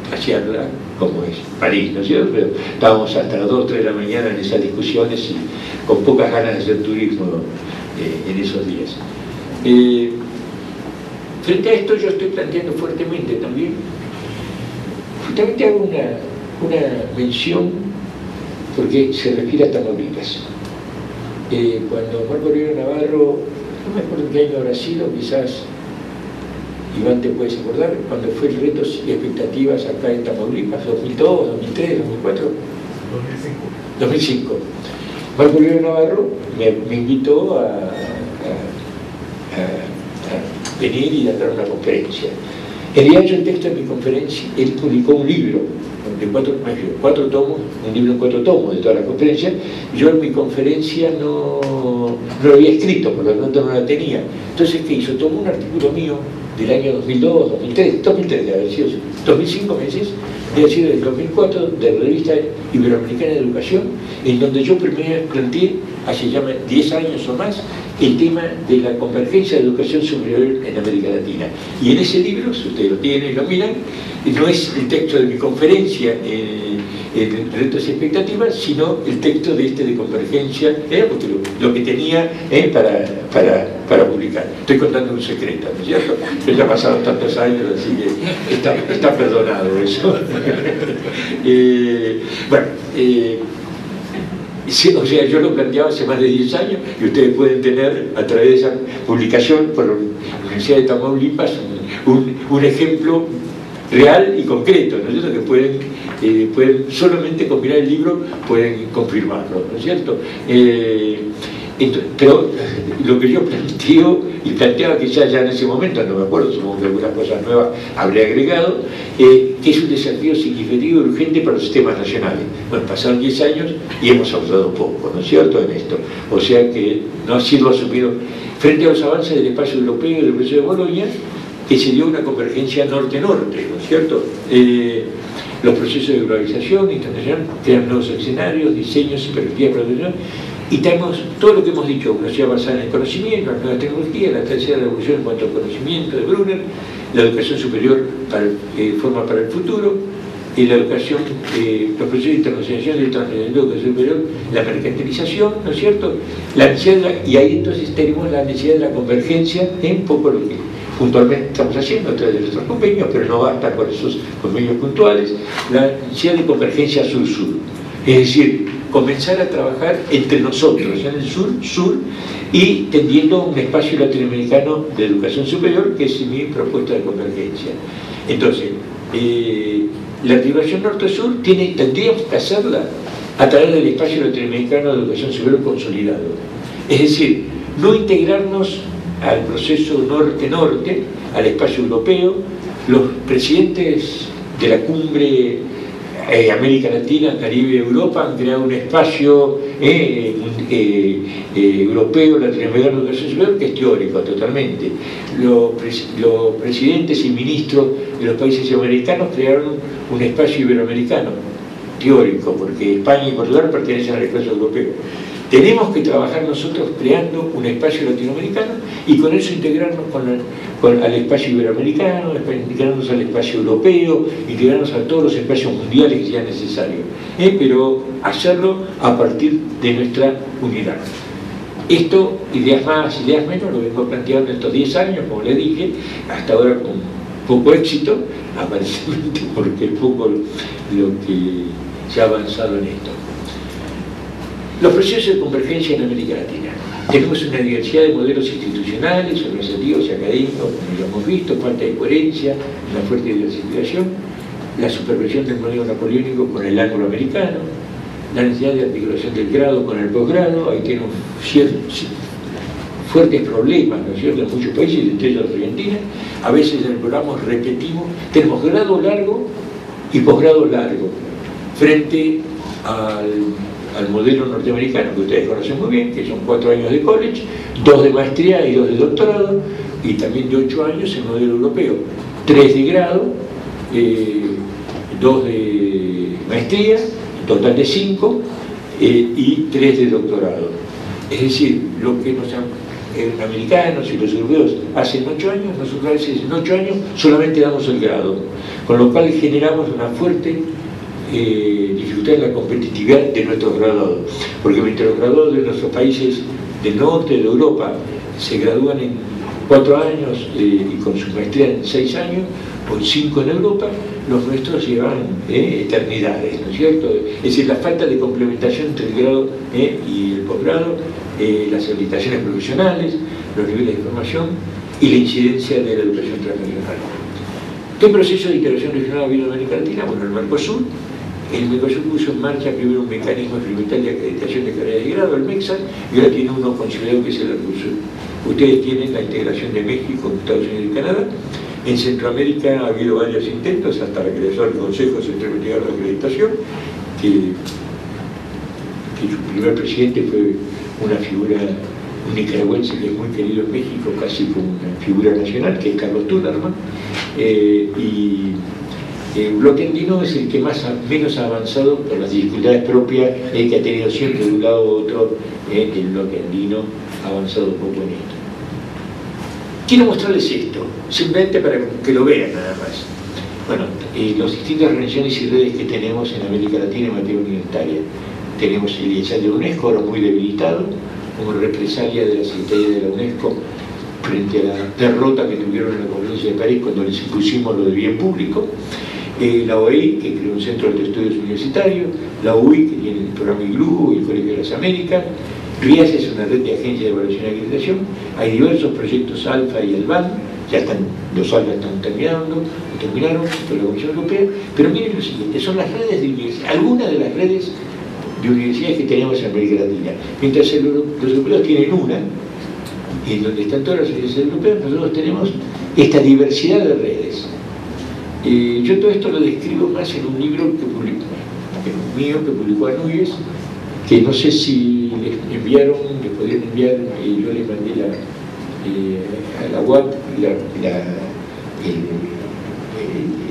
pasearla, como es París, ¿no es cierto? Pero estábamos hasta las 2 o 3 de la mañana en esas discusiones y con pocas ganas de hacer turismo en esos días. Frente a esto yo estoy planteando fuertemente también, justamente hago una mención porque se refiere a Tamaulipas. Cuando Marco Rivero Navarro, no me acuerdo qué año habrá sido, quizás Iván te puedes acordar, cuando fue el Retos y Expectativas acá en Tamaulipas, 2002, 2003, 2004. 2005. Marco Rivero Navarro me invitó a venir y a dar una conferencia. En realidad yo el texto de mi conferencia, él publicó un libro de 4 tomos, un libro en 4 tomos de toda la conferencia. Yo en mi conferencia no lo había escrito, por lo tanto no la tenía. Entonces, ¿qué hizo? Tomó un artículo mío del año 2002, 2003 de haber sido 2005 meses, de haber sido del 2004, de la revista Iberoamericana de Educación, en donde yo primero planteé, hace ya 10 años o más, el tema de la convergencia de educación superior en América Latina. Y en ese libro, si ustedes lo tienen y lo miran, no es el texto de mi conferencia en Retos y Expectativas, sino el texto de convergencia, porque lo que tenía para publicar. Estoy contando un secreto, ¿no es cierto? Pero ya pasaron tantos años, así que está perdonado eso. Sí, o sea, yo lo planteaba hace más de 10 años y ustedes pueden tener a través de esa publicación por la Universidad de Tamaulipas un ejemplo real y concreto, ¿no es cierto?, que pueden solamente con mirar el libro pueden confirmarlo, ¿no es cierto? Pero lo que yo planteo y planteaba quizás ya en ese momento, no me acuerdo, supongo que algunas cosas nuevas habré agregado, que es un desafío significativo y urgente para los sistemas nacionales. Bueno, pasaron 10 años y hemos avanzado poco, ¿no es cierto?, en esto. O sea que no ha sido asumido frente a los avances del espacio europeo y del proceso de Bolonia, que se dio una convergencia norte-norte, ¿no es cierto? Los procesos de globalización internacional crean nuevos escenarios, diseños y perspectivas profesionales, y tenemos todo lo que hemos dicho: una sociedad basada en el conocimiento, las nuevas tecnologías, la tercera revolución en cuanto al conocimiento de Brunner, la educación superior forma para el futuro, y la educación, los procesos de internacionalización de la educación superior, la mercantilización, ¿no es cierto? La necesidad y ahí entonces tenemos la necesidad de la convergencia en poco lo que puntualmente estamos haciendo a través de nuestros convenios, pero no basta con esos convenios puntuales, la necesidad de convergencia sur-sur, es decir, comenzar a trabajar entre nosotros en el sur y tendiendo un espacio latinoamericano de educación superior, que es mi propuesta de convergencia. Entonces, la articulación norte-sur tendríamos que hacerla a través del espacio latinoamericano de educación superior consolidado, es decir, no integrarnos al proceso norte-norte, al espacio europeo. Los presidentes de la cumbre América Latina, Caribe, Europa han creado un espacio europeo, latinoamericano de educación superior, que es teórico totalmente. Los presidentes y ministros de los países americanos crearon un espacio iberoamericano, teórico, porque España y Portugal pertenecen al espacio europeo. Tenemos que trabajar nosotros creando un espacio latinoamericano y con eso integrarnos al espacio iberoamericano, integrarnos al espacio europeo, integrarnos a todos los espacios mundiales que sean necesarios, pero hacerlo a partir de nuestra unidad. Esto, ideas más, ideas menos, lo vengo planteando en estos 10 años, como les dije, hasta ahora con poco éxito, aparentemente, porque es poco lo que se ha avanzado en esto. Los procesos de convergencia en América Latina. Tenemos una diversidad de modelos institucionales, organizativos y académicos, como ya hemos visto, falta de coherencia, una fuerte diversificación, la supervisión del modelo napoleónico con el angloamericano, la necesidad de articulación del grado con el posgrado. Ahí tenemos fuertes problemas, ¿no es cierto?, en muchos países, entre ellos Argentina. A veces en el programa repetimos, tenemos grado largo y posgrado largo, frente al modelo norteamericano, que ustedes conocen muy bien, que son 4 años de college, 2 de maestría y 2 de doctorado, y también de 8 años el modelo europeo, 3 de grado, 2 de maestría, total de 5, y 3 de doctorado. Es decir, lo que los americanos y los europeos hacen 8 años, nosotros a veces en 8 años solamente damos el grado, con lo cual generamos una fuerte dificultad en la competitividad de nuestros graduados, porque mientras los graduados de nuestros países del norte de Europa se gradúan en 4 años y con su maestría en 6 años, o en 5 en Europa, los nuestros llevan eternidades, ¿no es cierto? Es decir, la falta de complementación entre el grado y el posgrado, las habilitaciones profesionales, los niveles de formación y la incidencia de la educación transnacional. ¿Qué proceso de integración regional ha habido en América Latina? Bueno, el Mercosur. El Mercosur puso en marcha primero un mecanismo experimental de acreditación de carreras de grado, el MEXA, y ahora tiene uno consolidado que es el Mercosur. Ustedes tienen la integración de México, Estados Unidos y Canadá. En Centroamérica ha habido varios intentos, hasta la creación del Consejo Centroamericano de Acreditación, que su primer presidente fue una figura, un nicaragüense que es muy querido en México, casi como una figura nacional, que es Carlos Tunnerman. El bloque andino es el que menos ha avanzado por las dificultades propias que ha tenido siempre de un lado u otro. El bloque andino ha avanzado poco en esto. Quiero mostrarles esto, simplemente para que lo vean nada más. Bueno, las distintas organizaciones y redes que tenemos en América Latina en materia universitaria. Tenemos el IESAL de UNESCO, ahora muy debilitado, como represalia de la Secretaría de la UNESCO frente a la derrota que tuvieron en la Conferencia de París cuando les impusimos lo del bien público. La OEI, que creó un centro de estudios universitarios, la UI, que tiene el programa IGLU y el Colegio de las Américas, RIAS es una red de agencias de evaluación y acreditación, hay diversos proyectos Alfa y Alban, ya están, los ALFA están terminaron por la Comisión Europea, pero miren lo siguiente, son las redes de universidades, algunas de las redes de universidades que tenemos en América Latina. Mientras los europeos tienen una, en donde están todas las universidades europeas, nosotros tenemos esta diversidad de redes. Yo todo esto lo describo más en un libro que publicó Anuyes, que no sé si les podrían enviar, yo les mandé a la web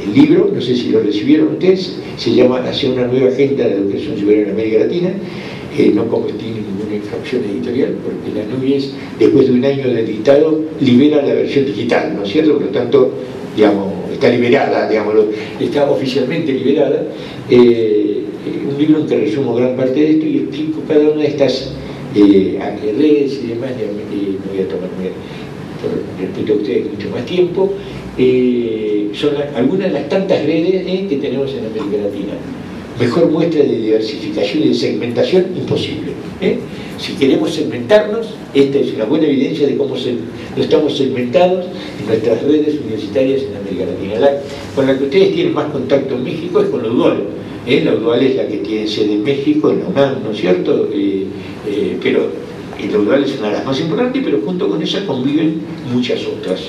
el libro, no sé si lo recibieron ustedes, se llama Hacia una nueva agenda de la educación superior en América Latina. No cometí ninguna infracción editorial, porque la Anuyes, después de un año de editado, libera la versión digital, ¿no es cierto? Por lo tanto, digamos, está liberada, digámoslo, está oficialmente liberada. Un libro en que resumo gran parte de esto y explico cada una de estas redes y demás. No voy a tomar, por respeto a ustedes, mucho más tiempo. Son algunas de las tantas redes que tenemos en América Latina. Mejor muestra de diversificación y de segmentación imposible. Si queremos segmentarnos, esta es una buena evidencia de cómo no estamos segmentados en nuestras redes universitarias en América Latina. Con la que ustedes tienen más contacto en México es con la UDOL. La UDOL es la que tiene sede en México, en la UNAM, ¿no es cierto? Pero la UDOL es una de las más importantes, pero junto con ella conviven muchas otras.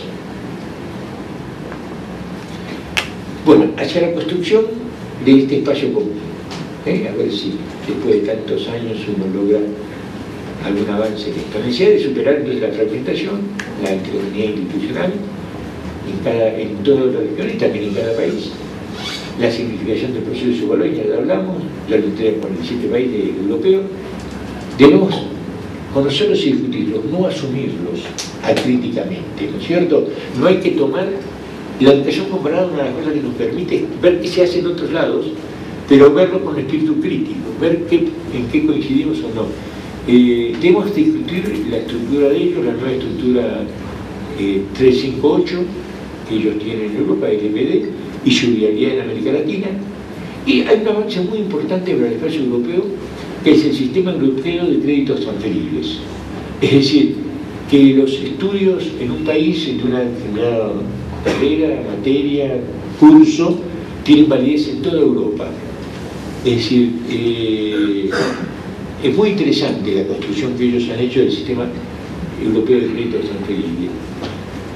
Bueno, hacia la construcción de este espacio común. A ver si después de tantos años uno logra algún avance exponencial de superar entonces la fragmentación, la heterogeneidad institucional en toda la región y también en cada país, la significación del proceso de Bolonia, ya hablamos, la lucha de 47 países europeos. Debemos conocerlos y discutirlos, no asumirlos acríticamente, ¿no es cierto? No hay que tomar la educación comparada, una de las cosas que nos permite ver qué se hace en otros lados, pero verlo con espíritu crítico, ver en qué coincidimos o no. Debemos discutir la estructura de ellos, la nueva estructura 358 que ellos tienen en Europa, LPD, y su viabilidad en América Latina. Y hay un avance muy importante para el espacio europeo, que es el sistema europeo de créditos transferibles. Es decir, que los estudios en un país, en una determinada carrera, materia, curso, tienen validez en toda Europa. Es decir, es muy interesante la construcción que ellos han hecho del sistema europeo de créditos transferibles.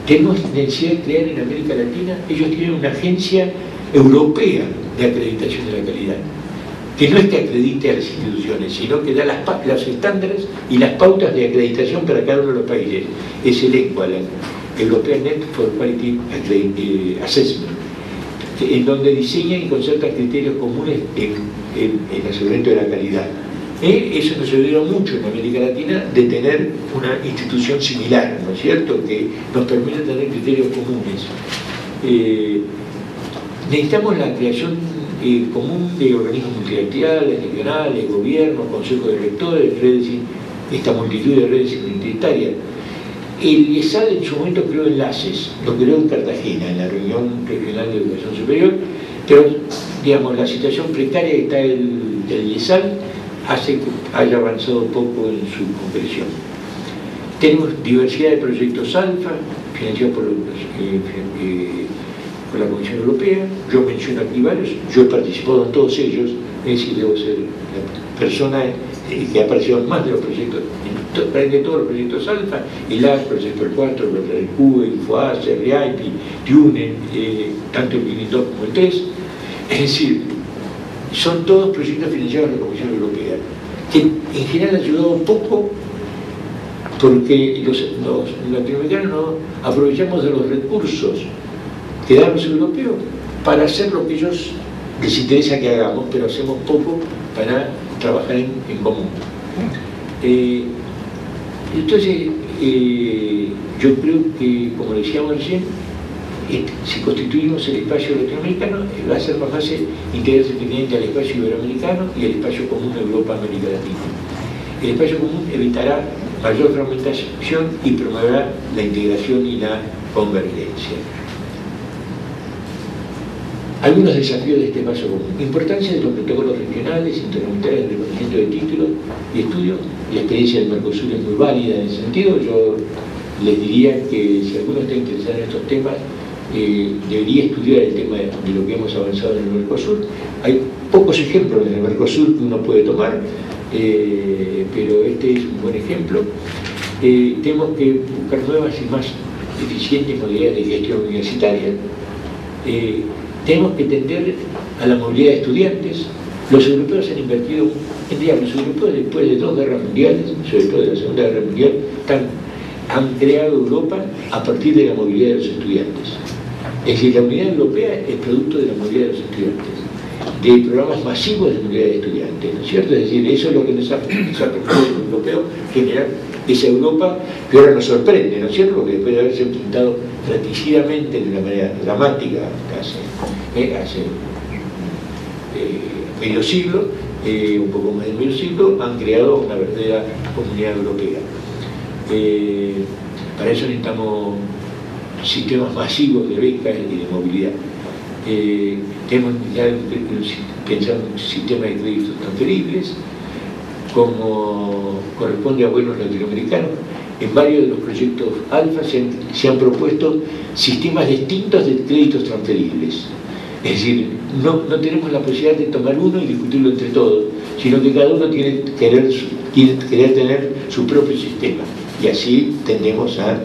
Tenemos necesidad de crear en América Latina, ellos tienen una agencia europea de acreditación de la calidad, que no es que acredite a las instituciones, sino que da los estándares y las pautas de acreditación para cada uno de los países. Es el EQUAL, European Net for Quality Assessment, en donde diseña y concerta criterios comunes en el aseguramiento de la calidad. Eso nos ayudó mucho en América Latina de tener una institución similar, ¿no es cierto?, que nos permite tener criterios comunes. Necesitamos la creación común de organismos multilaterales, regionales, gobiernos, consejos de rectores, redes, esta multitud de redes identitarias. El ESAD en su momento creó enlaces, lo creó en Cartagena, en la reunión regional de educación superior, pero digamos, la situación precaria que está el ESAD hace que haya avanzado poco en su concreción. Tenemos diversidad de proyectos alfa, financiados por la Comisión Europea. Yo menciono aquí varios, yo he participado en todos ellos, es decir, debo ser la persona que ha participado en más de los proyectos, de todos los proyectos alfa, el AS, Proyecto 4, el CUE, InfoAce, REIP, TUNE, tanto el PIN2 como el TES. Es decir, son todos proyectos financiados por la Comisión Europea, que en general han ayudado poco porque los latinoamericanos no aprovechamos de los recursos que dan los europeos para hacer lo que ellos les interesa que hagamos, pero hacemos poco para trabajar en común. Entonces, yo creo que, como decíamos recién, si constituimos el espacio latinoamericano, va a ser más fácil integrarse efectivamente al espacio iberoamericano y al espacio común de Europa-América Latina. El espacio común evitará mayor fragmentación y promoverá la integración y la convergencia. Algunos desafíos de este espacio común: importancia de los protocolos regionales, intercomunitarios de reconocimiento de títulos y estudios. La experiencia del Mercosur es muy válida en ese sentido. Yo les diría que si alguno está interesado en estos temas, debería estudiar el tema de lo que hemos avanzado en el Mercosur. Hay pocos ejemplos en el Mercosur que uno puede tomar, pero este es un buen ejemplo. Tenemos que buscar nuevas y más eficientes modalidades de gestión universitaria. Tenemos que tender a la movilidad de estudiantes. Los europeos han invertido, los europeos después de 2 guerras mundiales, sobre todo de la Segunda Guerra Mundial, han creado Europa a partir de la movilidad de los estudiantes. Es decir, la unidad europea es producto de la movilidad de los estudiantes, de programas masivos de movilidad de estudiantes, ¿no es cierto? Es decir, eso es lo que nos ha permitido a los europeos generar esa Europa que ahora nos sorprende, ¿no es cierto? Porque después de haberse enfrentado fratricidamente de una manera dramática hace medio siglo, un poco más de medio siglo, han creado una verdadera comunidad europea. Para eso necesitamos sistemas masivos de becas y de movilidad. Tenemos que pensar en un sistema de créditos transferibles, como corresponde a buenos latinoamericanos. En varios de los proyectos alfa se han propuesto sistemas distintos de créditos transferibles. Es decir, no tenemos la posibilidad de tomar uno y discutirlo entre todos, sino que cada uno quiere querer tener su propio sistema. Y así tendemos a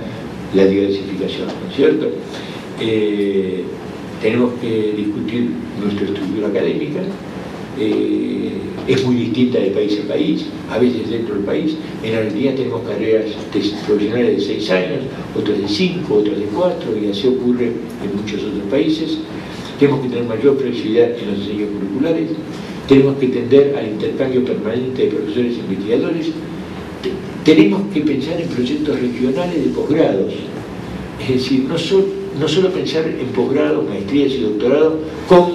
la diversificación, ¿no es cierto? Tenemos que discutir nuestra estructura académica. Es muy distinta de país a país, a veces dentro del país. En Argentina tenemos carreras profesionales de 6 años, otras de 5, otras de 4, y así ocurre en muchos otros países. Tenemos que tener mayor flexibilidad en los diseños curriculares. Tenemos que tender al intercambio permanente de profesores e investigadores. Tenemos que pensar en proyectos regionales de posgrados. Es decir, no solo pensar en posgrados, maestrías y doctorados con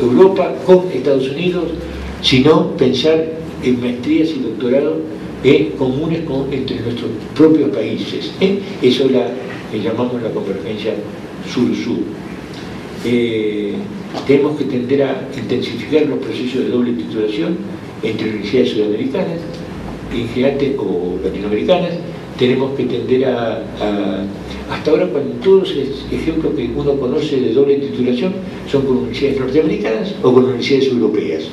Europa, con Estados Unidos, sino pensar en maestrías y doctorados comunes entre nuestros propios países. Eso le llamamos la convergencia sur-sur. Tenemos que tender a intensificar los procesos de doble titulación entre universidades sudamericanas o latinoamericanas. Tenemos que tender hasta ahora, cuando todos los ejemplos que uno conoce de doble titulación son con universidades norteamericanas o con universidades europeas.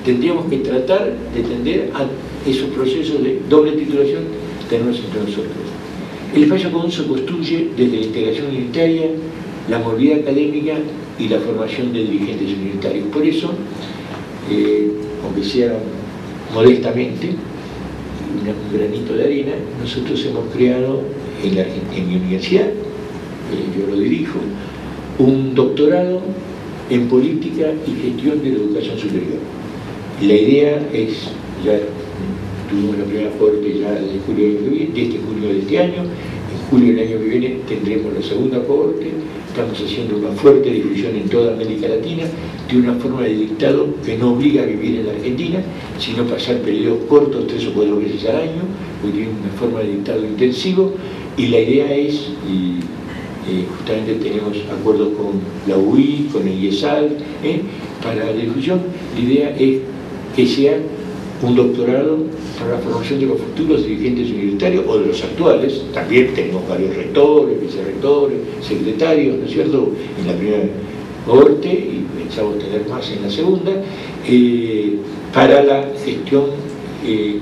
Tendríamos que tratar de tender a esos procesos de doble titulación, tenerlos entre nosotros. El espacio común se construye desde la integración universitaria, la movilidad académica y la formación de dirigentes universitarios. Por eso, aunque sea modestamente, un granito de arena, nosotros hemos creado en mi universidad, yo lo dirijo, un doctorado en política y gestión de la educación superior. La idea es, ya tuvimos la primera cohorte ya de este julio de este año, en julio del año que viene tendremos la segunda cohorte. Estamos haciendo una fuerte difusión en toda América Latina de una forma de dictado que no obliga a vivir en la Argentina, sino pasar periodos cortos, 3 o 4 veces al año, porque tiene una forma de dictado intensivo, y la idea es, justamente tenemos acuerdos con la UI, con el IESAL, para la difusión. La idea es que sea un doctorado para la formación de los futuros dirigentes universitarios o de los actuales. También tenemos varios rectores, vicerrectores, secretarios, ¿no es cierto?, en la primera cohorte, y pensamos tener más en la segunda, para la gestión y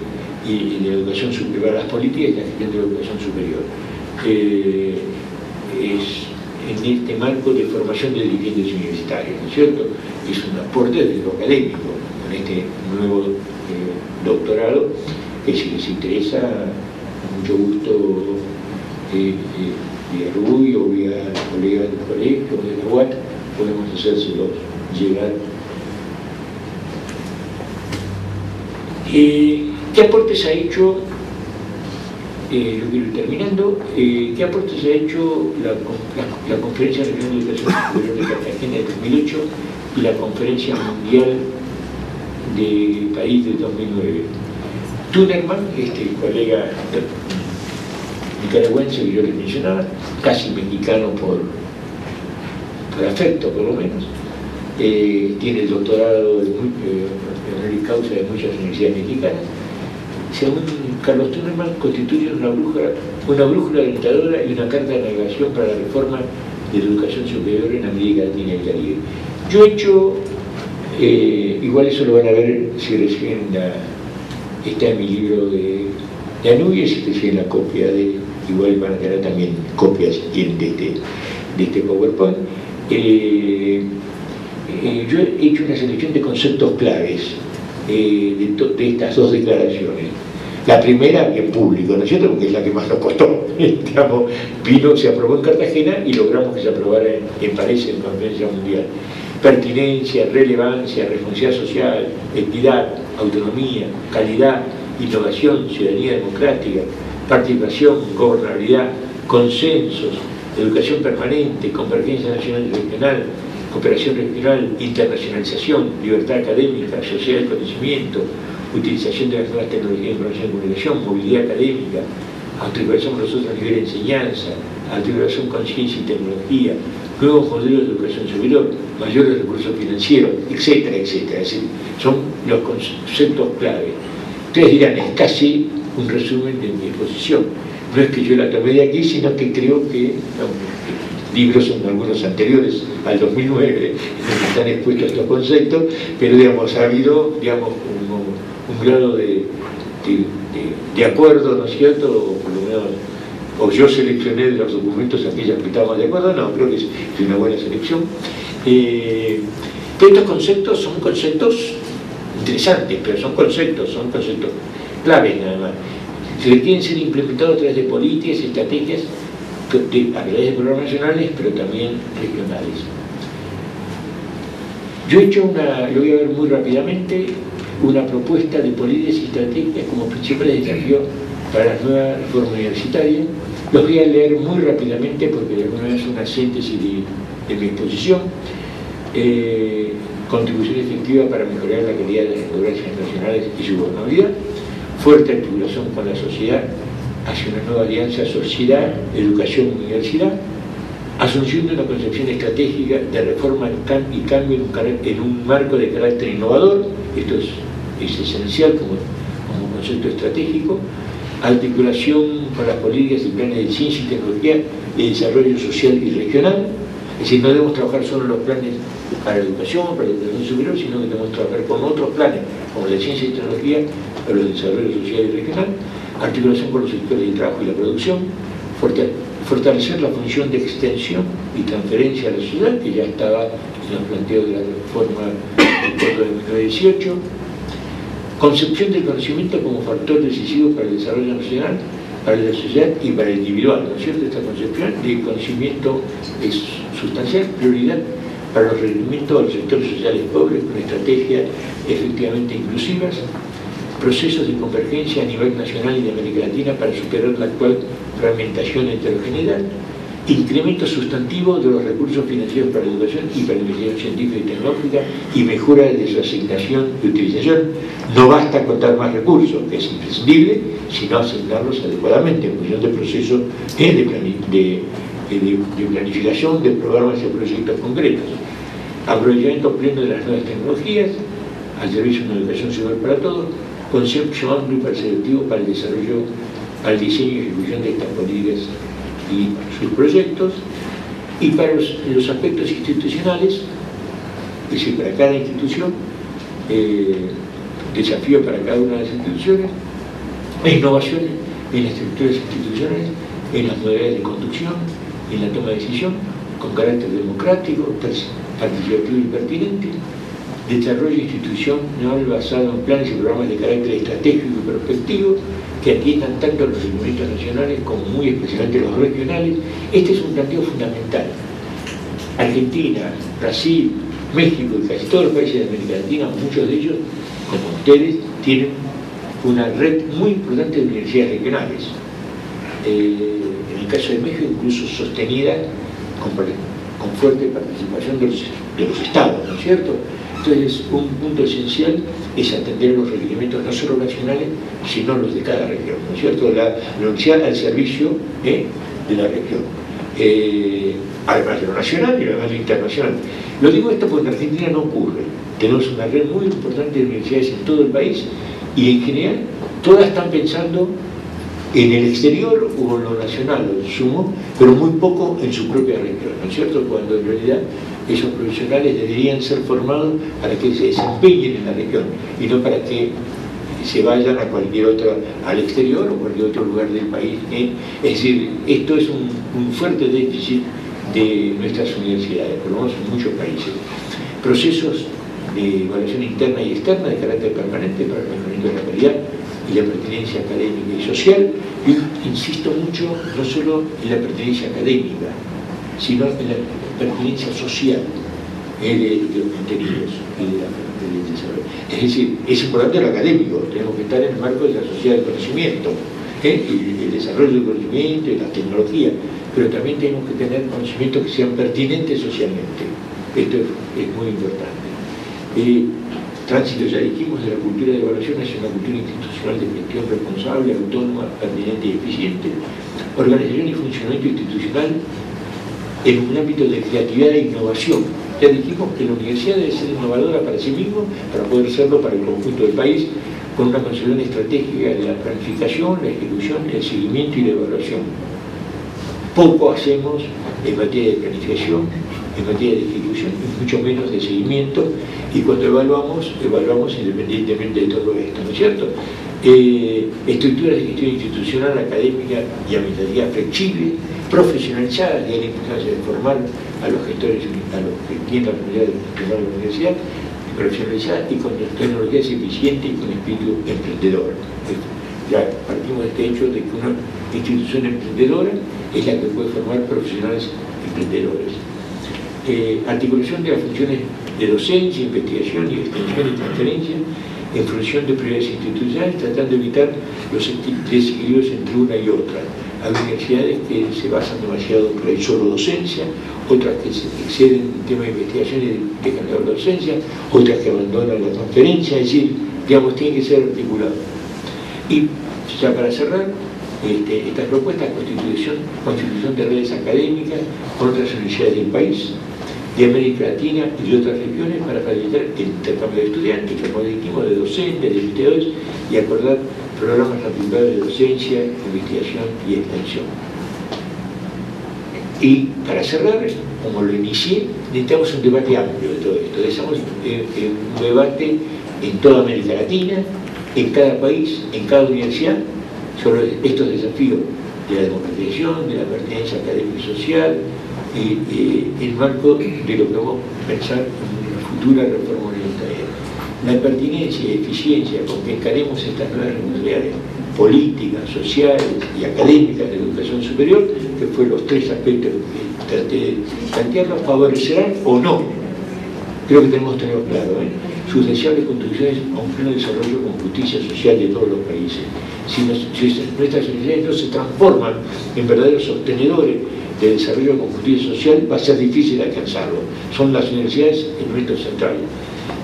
la educación superior, para las políticas y la gestión de la educación superior. Es en este marco de formación de dirigentes universitarios, ¿no es cierto? Es un aporte desde lo académico, con este nuevo doctorado, que si les interesa, con mucho gusto, vía Rubio o vía colegas del colegio o de la UAT, podemos hacérselos llegar. ¿Qué aportes ha hecho, lo quiero ir terminando, qué aportes ha hecho la Conferencia Regional de Educación Superior de Cartagena de 2008 y la Conferencia Mundial de París de 2009? Tunerman, este colega nicaragüense que yo les mencionaba, casi mexicano por afecto por lo menos, tiene el doctorado honoris causa de muchas universidades mexicanas, según Carlos Tuneman, constituye una brújula orientadora y una carta de navegación para la reforma de la educación superior en América Latina y el Caribe. Yo he hecho, igual eso lo van a ver si reciben está en mi libro de Anubis, si reciben la copia igual van a tener también copias de este PowerPoint. Yo he hecho una selección de conceptos claves de estas dos declaraciones. La primera en público, ¿no es cierto? Porque es la que más nos costó. Digamos, se aprobó en Cartagena y logramos que se aprobara en París en Conferencia Mundial. Pertinencia, relevancia, responsabilidad social, equidad, autonomía, calidad, innovación, ciudadanía democrática, participación, gobernabilidad, consensos, educación permanente, convergencia nacional y regional, cooperación regional, internacionalización, libertad académica, sociedad del conocimiento, utilización de las nuevas tecnologías de información y comunicación, movilidad académica, articulación nosotros a nivel de enseñanza, articulación conciencia y tecnología, nuevos modelos de educación superior, mayores recursos financieros, etcétera, etcétera. Es decir, son los conceptos clave. Ustedes dirán, es casi un resumen de mi exposición. No es que yo la tomé de aquí, sino que creo que libros son algunos anteriores al 2009 donde están expuestos estos conceptos, pero digamos, ha habido un grado de acuerdo, ¿no es cierto? O por lo menos, o yo seleccioné de los documentos aquellos que estábamos de acuerdo, no, creo que es una buena selección. Pero estos conceptos son conceptos interesantes, pero son conceptos claves nada más. Se requieren ser implementados a través de políticas y estrategias a través de programas nacionales, pero también regionales. Yo he hecho lo voy a ver muy rápidamente, una propuesta de políticas y estrategias como principales desafíos para la nueva reforma universitaria. Los voy a leer muy rápidamente porque de alguna manera es una síntesis de mi exposición. Contribución efectiva para mejorar la calidad de las democracias nacionales y su gobernabilidad. Fuerte articulación con la sociedad hacia una nueva alianza sociedad, educación, universidad. Asunción de una concepción estratégica de reforma y cambio en un marco de carácter innovador. Esto es esencial como concepto estratégico. Articulación con las políticas y planes de ciencia y tecnología y desarrollo social y regional. Es decir, no debemos trabajar solo en los planes para la educación, para la educación superior, sino que debemos trabajar con otros planes, como la ciencia y tecnología, para el desarrollo social y regional. Articulación con los sectores de trabajo y la producción. Fortalecer la función de extensión y transferencia a la sociedad, que ya estaba en los planteos de la reforma del Código de 1918. Concepción del conocimiento como factor decisivo para el desarrollo nacional, para la sociedad y para el individual, ¿no es cierto? Esta concepción del conocimiento es sustancial, prioridad para los requerimientos de los sectores sociales pobres con estrategias efectivamente inclusivas, procesos de convergencia a nivel nacional y de América Latina para superar la actual fragmentación e heterogeneidad, incremento sustantivo de los recursos financieros para la educación y para la investigación científica y tecnológica y mejora de su asignación y utilización. No basta contar más recursos, que es imprescindible, sino asignarlos adecuadamente en función del proceso de planificación de programas y proyectos concretos. Aprovechamiento pleno de las nuevas tecnologías al servicio de una educación superior para todos, concepto amplio y perceptivo para el desarrollo, para el diseño y ejecución de estas políticas y sus proyectos, y para los aspectos institucionales, es decir, para cada institución, desafío para cada una de las instituciones, innovación en las estructuras institucionales, en las modalidades de conducción, en la toma de decisión, con carácter democrático, participativo y pertinente, desarrollo institucional basado en planes y programas de carácter estratégico y prospectivo que atiendan tanto los requerimientos nacionales como muy especialmente los regionales. Este es un planteo fundamental. Argentina, Brasil, México y casi todos los países de América Latina, muchos de ellos, como ustedes, tienen una red muy importante de universidades regionales. En el caso de México, incluso sostenida con fuerte participación de los estados, ¿no es cierto? Entonces, un punto esencial es atender los requerimientos no solo nacionales, sino los de cada región, ¿no es cierto? La universidad al servicio de la región, además de lo nacional y además de lo internacional. Lo digo esto porque en Argentina no ocurre. Tenemos una red muy importante de universidades en todo el país y en general todas están pensando en el exterior o en lo nacional, lo sumo, pero muy poco en su propia región, ¿no es cierto? Cuando en realidad esos profesionales deberían ser formados para que se desempeñen en la región y no para que se vayan a cualquier otro, al exterior o cualquier otro lugar del país. Es decir, esto es un fuerte déficit de nuestras universidades, por lo menos en muchos países. Procesos de evaluación interna y externa de carácter permanente para el mejoramiento de la calidad y la pertenencia académica y social. Yo insisto mucho no solo en la pertenencia académica, sino en la pertenencia social de los contenidos y del desarrollo. Es decir, es importante lo académico, tenemos que estar en el marco de la sociedad del conocimiento, y el desarrollo del conocimiento y la tecnología, pero también tenemos que tener conocimientos que sean pertinentes socialmente. Esto es muy importante. Tránsito, ya dijimos, de la cultura de evaluación hacia una cultura institucional de gestión responsable, autónoma, pertinente y eficiente. Organización y funcionamiento institucional en un ámbito de creatividad e innovación. Ya dijimos que la universidad debe ser innovadora para sí mismo, para poder serlo para el conjunto del país, con una concepción estratégica de la planificación, la ejecución, el seguimiento y la evaluación. Poco hacemos en materia de planificación, en materia de ejecución, y mucho menos de seguimiento, y cuando evaluamos independientemente de todo esto, ¿no es cierto? Estructuras de gestión institucional, académica y administrativa flexibles, profesionalizadas, y la importancia de formar a los gestores, a los que tienen la oportunidad de gestionar la universidad, profesionalizada y con tecnologías eficientes y con espíritu emprendedor. Ya partimos de este hecho de que una institución emprendedora es la que puede formar profesionales emprendedores. Articulación de las funciones de docencia, investigación y extensión y transferencia en función de prioridades institucionales, tratando de evitar los desequilibrios entre una y otra. Hay universidades que se basan demasiado en solo docencia, otras que se exceden en el tema de investigación y dejan de la docencia, otras que abandonan la transferencia, es decir, digamos, tiene que ser articulado. Y ya para cerrar, estas propuestas, constitución de redes académicas con otras universidades del país, de América Latina y de otras regiones para facilitar el intercambio de estudiantes, como dijimos, de docentes, de investigadores y acordar programas articulados de docencia, investigación y extensión. Y para cerrar, como lo inicié, necesitamos un debate amplio de todo esto. Necesitamos un debate en toda América Latina, en cada país, en cada universidad, sobre estos desafíos de la democratización, de la pertenencia académica y social, el marco de lo que vamos a pensar en una futura reforma universitaria. La pertinencia y eficiencia con que encaremos estas nuevas responsabilidades políticas, sociales y académicas de la educación superior, que fueron los tres aspectos que traté de plantearlos, favorecerán o no. Creo que tenemos que tenerlo claro, sus deseables contribuciones a un pleno desarrollo con justicia social de todos los países. Si nuestras universidades no se transforman en verdaderos sostenedores de desarrollo con justicia social, va a ser difícil alcanzarlo. Son las universidades el elemento central.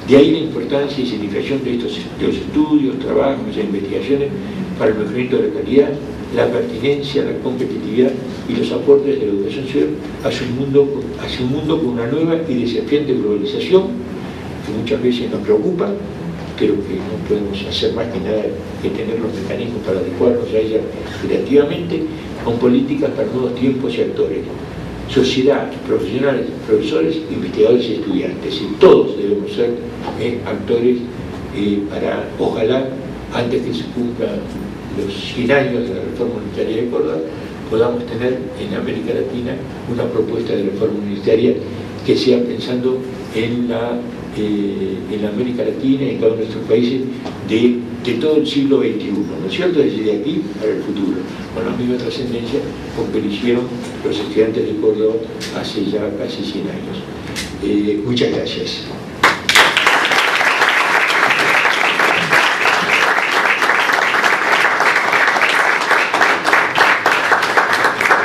De ahí la importancia y significación de los estudios, trabajos e investigaciones para el mejoramiento de la calidad, la pertinencia, la competitividad y los aportes de la educación superior hacia un mundo con una nueva y desafiante globalización que muchas veces nos preocupa, pero que no podemos hacer más que nada que tener los mecanismos para adecuarnos a ella creativamente, con políticas para nuevos tiempos y actores. Sociedad, profesionales, profesores, investigadores y estudiantes. Y todos debemos ser actores para, ojalá, antes que se cumplan los 100 años de la reforma universitaria de Córdoba, podamos tener en América Latina una propuesta de reforma universitaria que sea pensando en la América Latina y en cada uno de nuestros países de todo el siglo XXI, ¿no es cierto? Desde aquí para el futuro, con la misma trascendencia con que lo hicieron los estudiantes de Córdoba hace ya casi 100 años. Muchas gracias.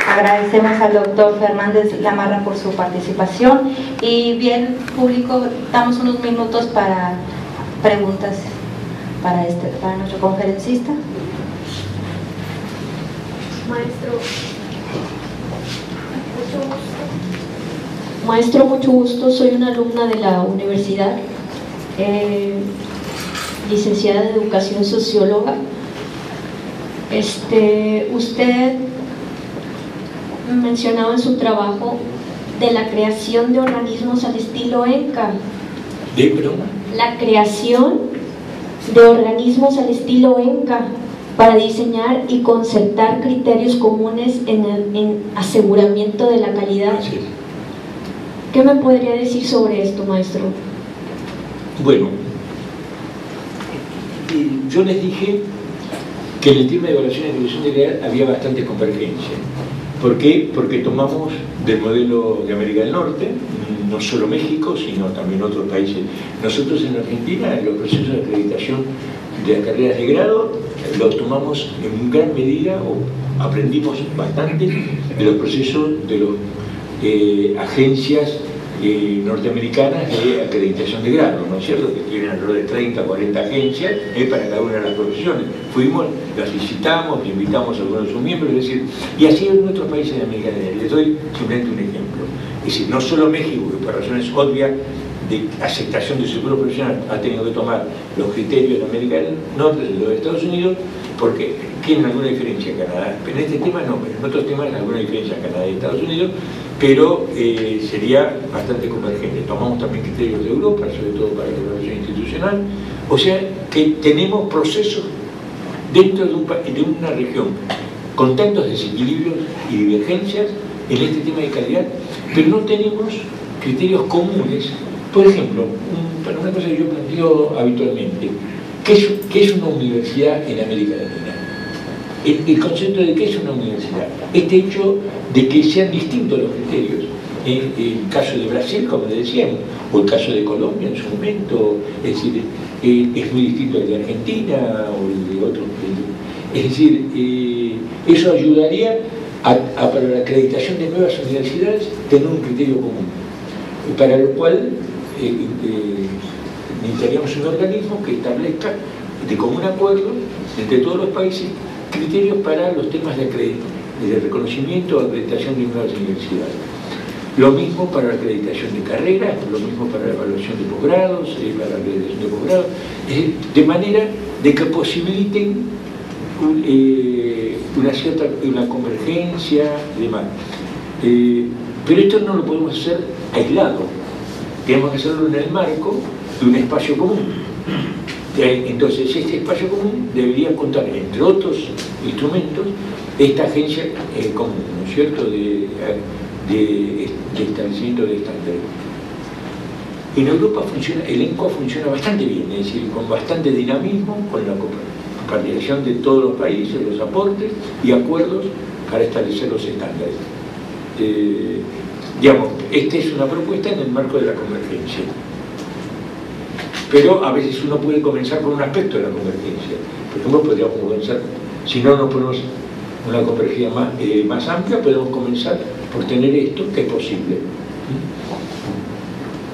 Agradecemos al doctor Fernández Lamarra por su participación y bien, público, damos unos minutos para preguntas para nuestro conferencista. Maestro, mucho gusto. Soy una alumna de la universidad. licenciada en Educación Socióloga. Usted mencionaba en su trabajo de la creación de organismos al estilo ENCA. ¿De perdón? La creación de organismos al estilo ENCA para diseñar y concertar criterios comunes en aseguramiento de la calidad. Así es. ¿Qué me podría decir sobre esto, maestro? Bueno, yo les dije que en el tema de evaluación y evaluación de calidad había bastante convergencia. ¿Por qué? Porque tomamos del modelo de América del Norte, no solo México, sino también otros países. Nosotros en Argentina, en los procesos de acreditación de las carreras de grado, los tomamos en gran medida, o aprendimos bastante de los procesos de las agencias norteamericanas de acreditación de grado, ¿no es cierto? Que tienen alrededor de 30 o 40 agencias para cada una de las profesiones. Fuimos, las visitamos, invitamos a algunos de sus miembros, es decir, y así en otros países de América Latina. Les doy simplemente un ejemplo. Es decir, no solo México, que por razones obvias de aceptación de su grupo profesional ha tenido que tomar los criterios de América del Norte, de los Estados Unidos, porque tienen alguna diferencia en Canadá. Pero en este tema no, pero en otros temas hay alguna diferencia en Canadá y Estados Unidos, pero sería bastante convergente. Tomamos también criterios de Europa, sobre todo para la evaluación institucional, o sea que tenemos procesos dentro de una región con tantos desequilibrios y divergencias en este tema de calidad, pero no tenemos criterios comunes. Por ejemplo, una cosa que yo planteo habitualmente, ¿qué es una universidad en América Latina? El concepto de qué es una universidad, este hecho de que sean distintos los criterios. En el caso de Brasil, como le decíamos, o el caso de Colombia en su momento, es decir, es muy distinto al de Argentina o el de otros países. Es decir, eso ayudaría para la acreditación de nuevas universidades tener un criterio común, para lo cual necesitaríamos un organismo que establezca de común acuerdo entre todos los países criterios para los temas de reconocimiento o acreditación de nuevas universidades. Lo mismo para la acreditación de carreras, lo mismo para la evaluación de posgrados, para la acreditación de posgrados, de manera de que posibiliten una convergencia y demás. Pero esto no lo podemos hacer aislado, tenemos que hacerlo en el marco de un espacio común. Entonces este espacio común debería contar, entre otros instrumentos, esta agencia común, ¿no es cierto?, de establecimiento de estándares. En Europa el ENCO funciona bastante bien, es decir, con bastante dinamismo, con la participación de todos los países, los aportes y acuerdos para establecer los estándares. Digamos, esta es una propuesta en el marco de la convergencia. Pero a veces uno puede comenzar por un aspecto de la convergencia. Por ejemplo, podríamos comenzar, si no nos ponemos una convergencia más amplia, podemos comenzar por tener esto, que es posible.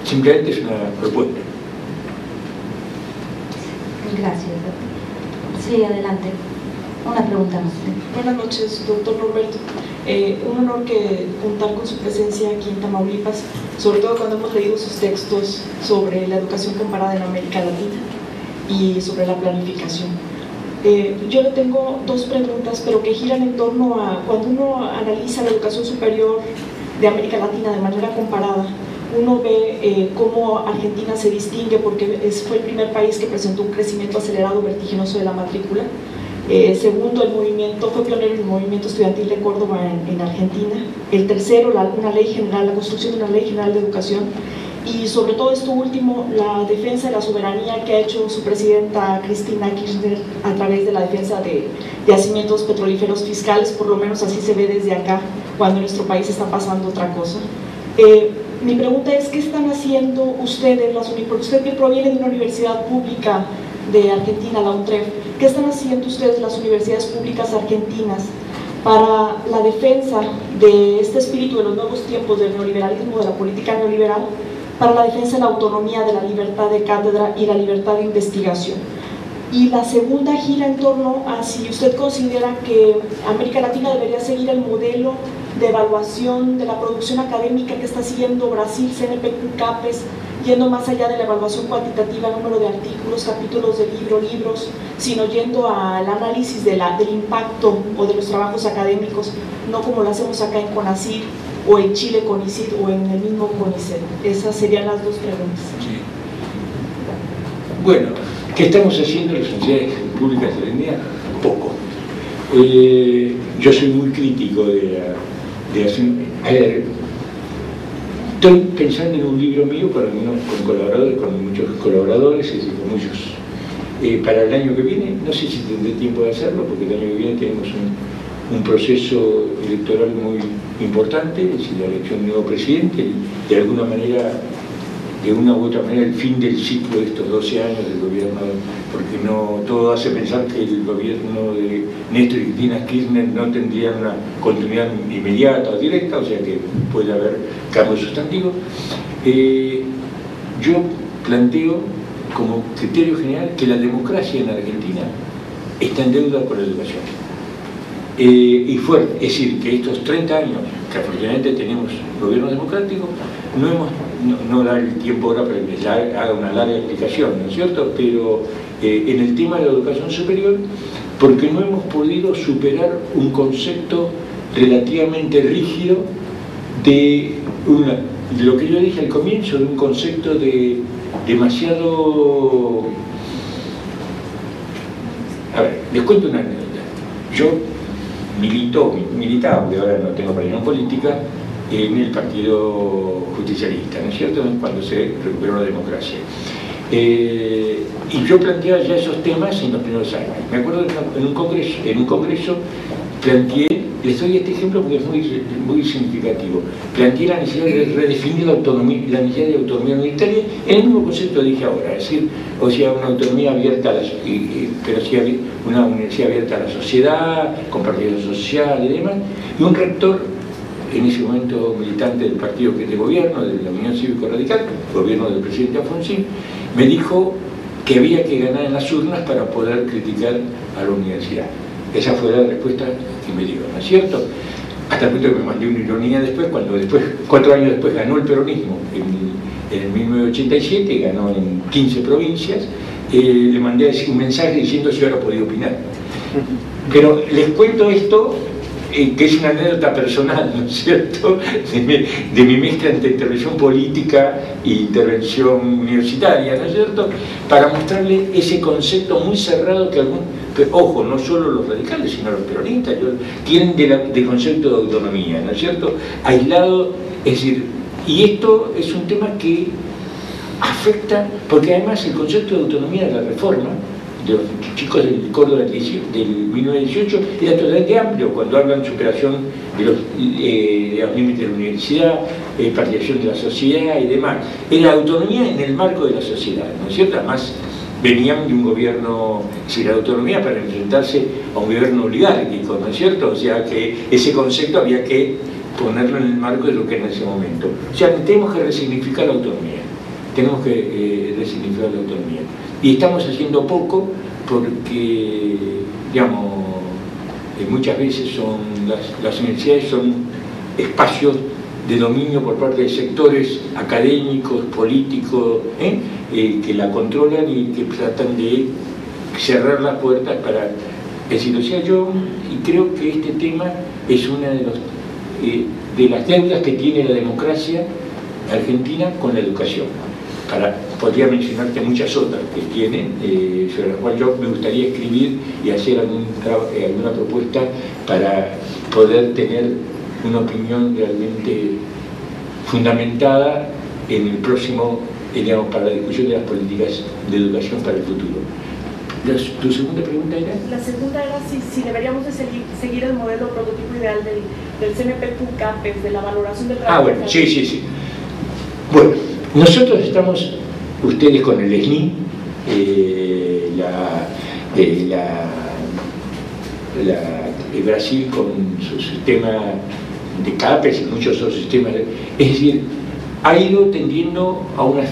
Simplemente es una propuesta. Gracias. Sí, adelante. Una pregunta más. Buenas noches, doctor Norberto. Un honor contar con su presencia aquí en Tamaulipas, sobre todo cuando hemos leído sus textos sobre la educación comparada en América Latina y sobre la planificación. Yo le tengo dos preguntas, pero que giran en torno a cuando uno analiza la educación superior de América Latina de manera comparada. Uno ve cómo Argentina se distingue porque fue el primer país que presentó un crecimiento acelerado vertiginoso de la matrícula. Segundo, fue pionero en el movimiento estudiantil de Córdoba en Argentina. El tercero, una ley general, la construcción de una ley general de educación. Y sobre todo esto último, la defensa de la soberanía que ha hecho su presidenta Cristina Kirchner a través de la defensa de yacimientos petrolíferos fiscales, por lo menos así se ve desde acá, cuando en nuestro país está pasando otra cosa. Mi pregunta es, ¿qué están haciendo ustedes, porque usted que proviene de una universidad pública de Argentina, la UNTREF, ¿qué están haciendo ustedes, las universidades públicas argentinas, para la defensa de este espíritu de los nuevos tiempos del neoliberalismo, de la política neoliberal, para la defensa de la autonomía, de la libertad de cátedra y la libertad de investigación? Y la segunda gira en torno a si usted considera que América Latina debería seguir el modelo de evaluación de la producción académica que está siguiendo Brasil, CNPq, CAPES, yendo más allá de la evaluación cuantitativa, número de artículos, capítulos de libros, sino yendo al análisis del impacto o de los trabajos académicos, no como lo hacemos acá en CONACYT o en Chile CONICYT o en el mismo CONICET. Esas serían las dos preguntas. Sí. Bueno, ¿qué estamos haciendo en las universidades públicas de la India? Poco. Yo soy muy crítico de hacer... A ver, estoy pensando en un libro mío con muchos colaboradores, es decir, con muchos. Para el año que viene, no sé si tendré tiempo de hacerlo, porque el año que viene tenemos un proceso electoral muy importante, es decir, la elección de un nuevo presidente, y de alguna manera, de una u otra manera, el fin del ciclo de estos 12 años del gobierno, porque no todo hace pensar que el gobierno de Néstor y Cristina Kirchner no tendría una continuidad inmediata o directa, o sea que puede haber cambios sustantivos. Yo planteo como criterio general que la democracia en Argentina está en deuda con la educación. Y fuerte, es decir, que estos 30 años que afortunadamente tenemos gobierno democrático, no da el tiempo ahora para que haga una larga explicación, ¿no es cierto? Pero en el tema de la educación superior, porque no hemos podido superar un concepto relativamente rígido de lo que yo dije al comienzo, de un concepto de demasiado... A ver, les cuento una anécdota. Yo militaba, porque ahora no tengo opinión política, en el Partido Justicialista, ¿no es cierto?, cuando se recuperó la democracia. Y yo planteaba ya esos temas en los primeros años. Me acuerdo en un congreso planteé, les doy este ejemplo porque es muy significativo, planteé la necesidad de redefinir la necesidad de autonomía universitaria en el mismo concepto que dije ahora, es decir, o sea, una autonomía abierta pero sí una universidad abierta a la sociedad, con partido social y demás, y un rector, en ese momento militante del partido que es de gobierno, de la Unión Cívico Radical, gobierno del presidente Alfonsín, me dijo que había que ganar en las urnas para poder criticar a la universidad. Esa fue la respuesta que me dio, ¿no es cierto? Hasta el punto que me mandé una ironía después, cuando 4 años después ganó el peronismo, en 1987, ganó en 15 provincias, le mandé un mensaje diciendo si ahora podía opinar. Pero les cuento esto, que es una anécdota personal, ¿no es cierto?, de mi mezcla entre intervención política e intervención universitaria, ¿no es cierto?, para mostrarle ese concepto muy cerrado que ojo, no solo los radicales, sino los peronistas, tienen del concepto de autonomía, ¿no es cierto?, aislado, es decir, y esto es un tema que afecta, porque además el concepto de autonomía de la reforma, de los chicos del Córdoba del 1918, era totalmente amplio cuando hablan de superación de los límites de la universidad, partición de la sociedad y demás. Era autonomía en el marco de la sociedad, ¿no es cierto? Además, venían de un gobierno sin autonomía para enfrentarse a un gobierno oligárquico, ¿no es cierto? O sea que ese concepto había que ponerlo en el marco de lo que era en ese momento. O sea, tenemos que resignificar la autonomía. Tenemos que resignificar la autonomía. Y estamos haciendo poco porque, digamos, muchas veces las universidades son espacios de dominio por parte de sectores académicos, políticos, que la controlan y que tratan de cerrar las puertas para... Es decir, o sea, yo creo que este tema es una de las deudas que tiene la democracia argentina con la educación. Podría mencionarte muchas otras que tienen, sobre las cuales yo me gustaría escribir y hacer alguna propuesta para poder tener una opinión realmente fundamentada en el próximo, digamos, para la discusión de las políticas de educación para el futuro. ¿Tu segunda pregunta era? La segunda era si deberíamos de seguir el modelo prototipo ideal del CNPq-CAPES, de la valoración del trabajo. Bueno, sí. Bueno, nosotros estamos, ustedes con el SNI, Brasil con su sistema de CAPES y muchos otros sistemas, es decir, ha ido tendiendo a una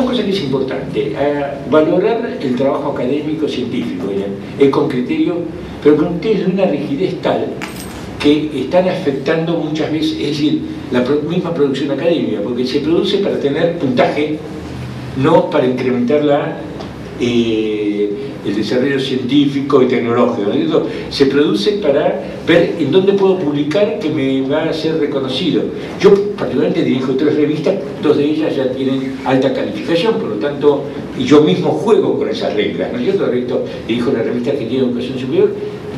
cosa que es importante, a valorar el trabajo académico científico, con criterio, pero con criterio de una rigidez tal que están afectando muchas veces, es decir, la misma producción académica, porque se produce para tener puntaje, no para incrementar el desarrollo científico y tecnológico, ¿no? Se produce para ver en dónde puedo publicar que me va a ser reconocido. Yo particularmente dirijo 3 revistas, 2 de ellas ya tienen alta calificación, por lo tanto, yo mismo juego con esas reglas, ¿no es cierto? Dirijo la revista Argentina de Educación Superior,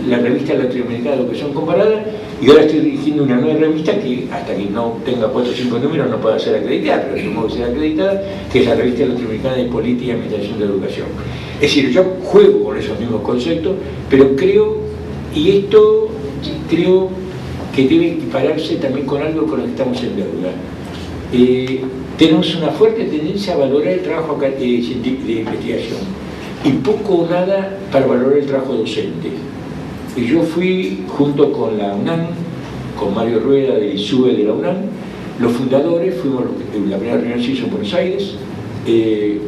la revista latinoamericana de Educación Comparada, y ahora estoy dirigiendo una nueva revista que hasta que no tenga 4 o 5 números no pueda ser acreditada, pero supongo que será acreditada, que es la revista latinoamericana de Política y Administración de Educación. Es decir, yo juego con esos mismos conceptos, pero creo, y esto creo que debe equipararse también con algo con lo que estamos en deuda. Tenemos una fuerte tendencia a valorar el trabajo científico de investigación y poco o nada para valorar el trabajo docente. Y yo fui, junto con la UNAM, con Mario Rueda del ISUBE de la UNAM, los fundadores, fuimos la primera reunión se hizo en Buenos Aires, de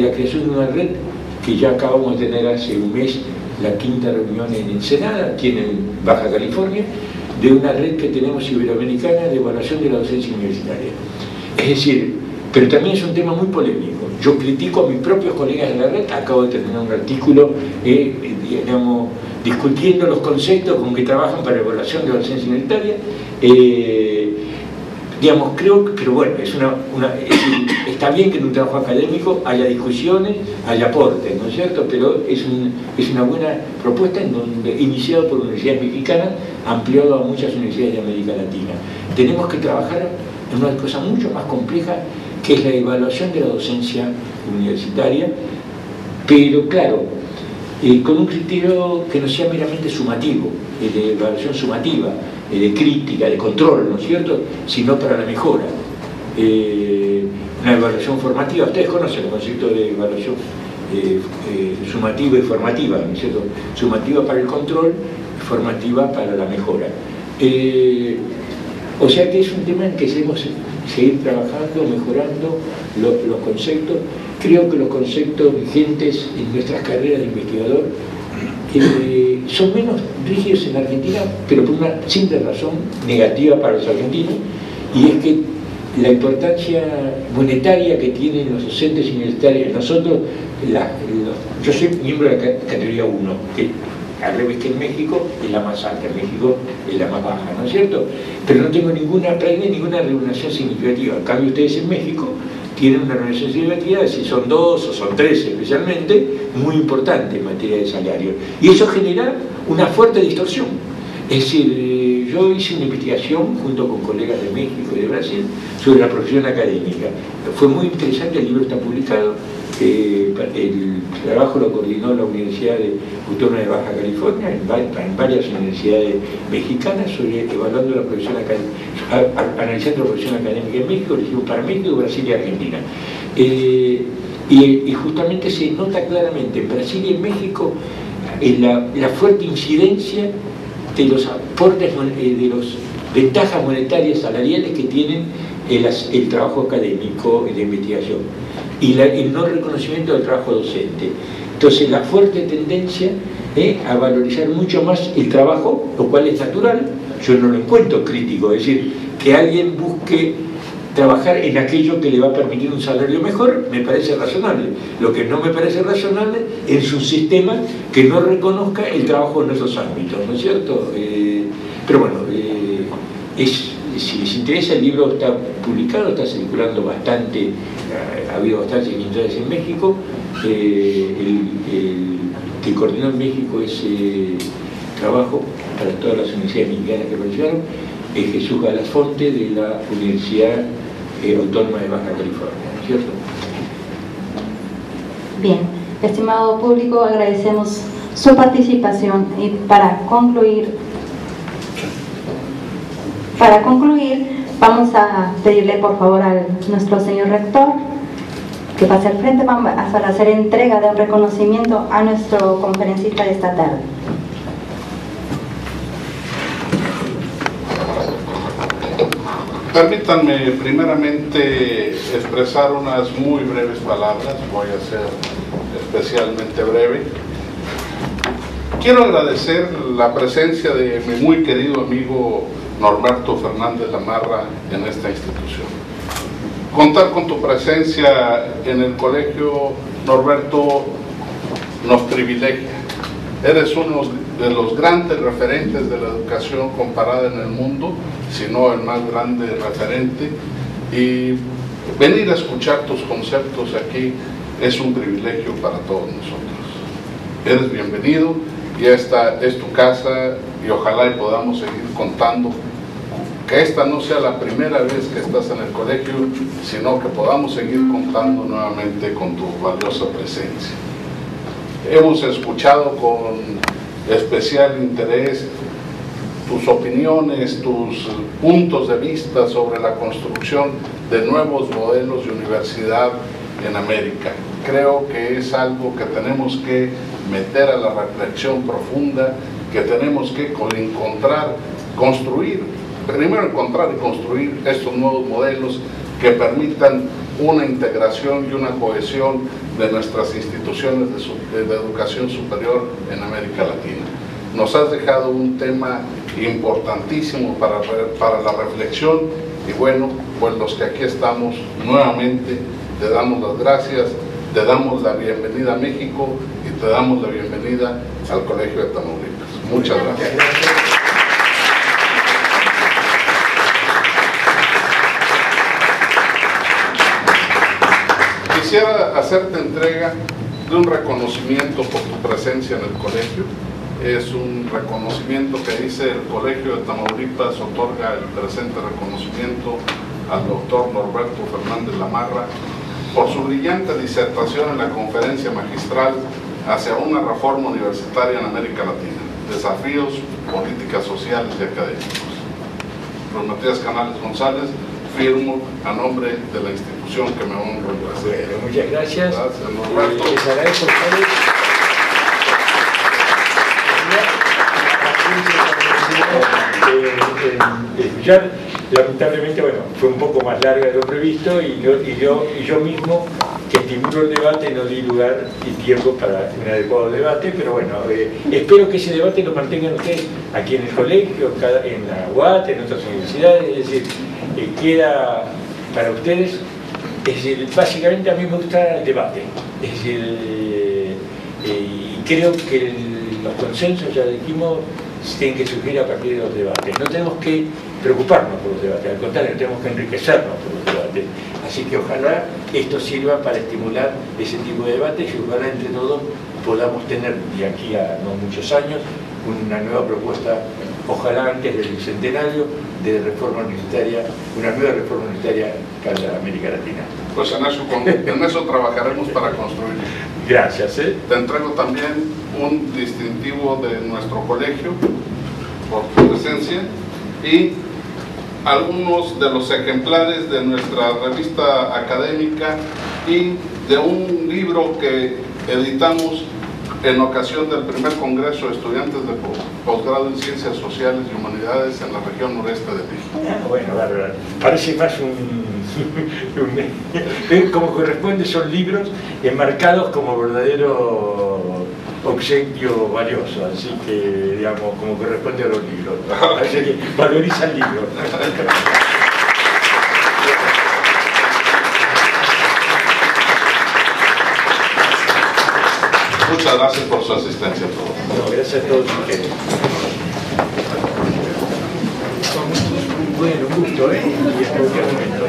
la creación de una red que ya acabamos de tener hace un mes, la 5ª reunión en Ensenada, aquí en Baja California, de una red que tenemos iberoamericana de evaluación de la docencia universitaria. Es decir, pero también es un tema muy polémico. Yo critico a mis propios colegas de la red, acabo de terminar un artículo, digamos, discutiendo los conceptos con que trabajan para la evaluación de la docencia universitaria. Digamos, creo que, pero bueno, está bien que en un trabajo académico haya discusiones, haya aportes, ¿no es cierto? Pero es una buena propuesta iniciada por universidades mexicanas, ampliado a muchas universidades de América Latina. Tenemos que trabajar en una cosa mucho más compleja, que es la evaluación de la docencia universitaria, pero claro, con un criterio que no sea meramente sumativo, de evaluación sumativa, de crítica, de control, ¿no es cierto?, sino para la mejora. Una evaluación formativa, ustedes conocen el concepto de evaluación sumativa y formativa, ¿no es cierto?, sumativa para el control, formativa para la mejora. O sea que es un tema en que debemos seguir trabajando, mejorando los conceptos. Creo que los conceptos vigentes en nuestras carreras de investigador son menos rígidos en Argentina, pero por una simple razón negativa para los argentinos, y es que la importancia monetaria que tienen los docentes universitarios, nosotros, yo soy miembro de la categoría 1, que al revés que en México es la más alta, en México es la más baja, ¿no es cierto? Pero no tengo ninguna remuneración significativa. En cambio, ustedes en México tienen una remuneración significativa, si son 2 o son 3 especialmente, muy importante en materia de salario. Y eso genera una fuerte distorsión. Es decir, yo hice una investigación junto con colegas de México y de Brasil sobre la profesión académica. Fue muy interesante, el libro está publicado. El trabajo lo coordinó la Universidad Autónoma de Baja California, en varias universidades mexicanas, evaluando la profesión académica, analizando la profesión académica en México, lo hicimos para México, Brasil y Argentina. Y justamente se nota claramente en Brasil y en México la fuerte incidencia de los aportes, de las ventajas monetarias salariales que tienen el trabajo académico y de investigación, y el no reconocimiento del trabajo docente. Entonces, la fuerte tendencia a valorizar mucho más el trabajo, lo cual es natural, yo no lo encuentro crítico, es decir, que alguien busque trabajar en aquello que le va a permitir un salario mejor, me parece razonable. Lo que no me parece razonable es un sistema que no reconozca el trabajo en esos ámbitos, ¿no es cierto? Pero bueno, si les interesa, el libro está publicado, está circulando bastante, ha habido bastantes ejemplares en México. El que coordinó en México ese trabajo para todas las universidades mexicanas que participaron es Jesús Galasfonte, de la Universidad Autónoma de Baja California, ¿no es cierto? Bien, estimado público, agradecemos su participación, y para concluir, vamos a pedirle por favor a nuestro señor rector que pase al frente para hacer entrega de un reconocimiento a nuestro conferencista de esta tarde. Permítanme primeramente expresar unas muy breves palabras, voy a ser especialmente breve. Quiero agradecer la presencia de mi muy querido amigo Norberto Fernández Lamarra en esta institución. Contar con tu presencia en el colegio, Norberto, nos privilegia. Eres uno de los grandes referentes de la educación comparada en el mundo, si no el más grande referente, y venir a escuchar tus conceptos aquí es un privilegio para todos nosotros. Eres bienvenido, y esta es tu casa, y ojalá y podamos seguir contando, que esta no sea la primera vez que estás en el colegio, sino que podamos seguir contando nuevamente con tu valiosa presencia. Hemos escuchado con especial interés tus opiniones, tus puntos de vista sobre la construcción de nuevos modelos de universidad en América. Creo que es algo que tenemos que meter a la reflexión profunda, que tenemos que primero encontrar y construir estos nuevos modelos que permitan una integración y una cohesión de nuestras instituciones de educación superior en América Latina. Nos has dejado un tema importantísimo para la reflexión, y bueno, pues los que aquí estamos nuevamente te damos las gracias, te damos la bienvenida a México y te damos la bienvenida al Colegio de Tamaulipas. Muchas gracias. Quisiera hacerte entrega de un reconocimiento por tu presencia en el colegio. Es un reconocimiento que dice el Colegio de Tamaulipas otorga el presente reconocimiento al doctor Norberto Fernández Lamarra por su brillante disertación en la conferencia magistral hacia una reforma universitaria en América Latina, desafíos, políticas sociales y académicos. Don Matías Canales González, firmo a nombre de la institución que me honro en presencia. Bueno, muchas gracias. Gracias, Norberto. Les agradezco a ustedes de escuchar. Lamentablemente, bueno, fue un poco más larga de lo previsto, y yo mismo, que estimulo el debate, no di lugar y tiempo para un adecuado debate, pero bueno, espero que ese debate lo mantengan ustedes aquí en el colegio, en la UAT, en otras universidades, es decir, queda para ustedes. Es decir, básicamente a mí me gusta el debate, es decir, y creo que los consensos, ya dijimos, tienen que surgir a partir de los debates. No tenemos que preocuparnos por los debates, al contrario, tenemos que enriquecernos por los debates. Así que ojalá esto sirva para estimular ese tipo de debates, y ojalá entre todos podamos tener de aquí a no muchos años una nueva propuesta, ojalá antes del bicentenario, de reforma universitaria, una nueva reforma universitaria para América Latina. Pues en eso trabajaremos para construir. Gracias. Te entrego también un distintivo de nuestro colegio por tu presencia, y algunos de los ejemplares de nuestra revista académica y de un libro que editamos en ocasión del primer Congreso de Estudiantes de Posgrado en Ciencias Sociales y Humanidades en la región noreste de México. Bueno, bárbaro. Parece más como corresponde, son libros enmarcados como verdadero obsequio valioso, así que, digamos, como corresponde a los libros. Así que valoriza el libro. Muchas gracias por su asistencia a todos. No, gracias a todos ustedes. Bueno, un gusto, y en cualquier momento.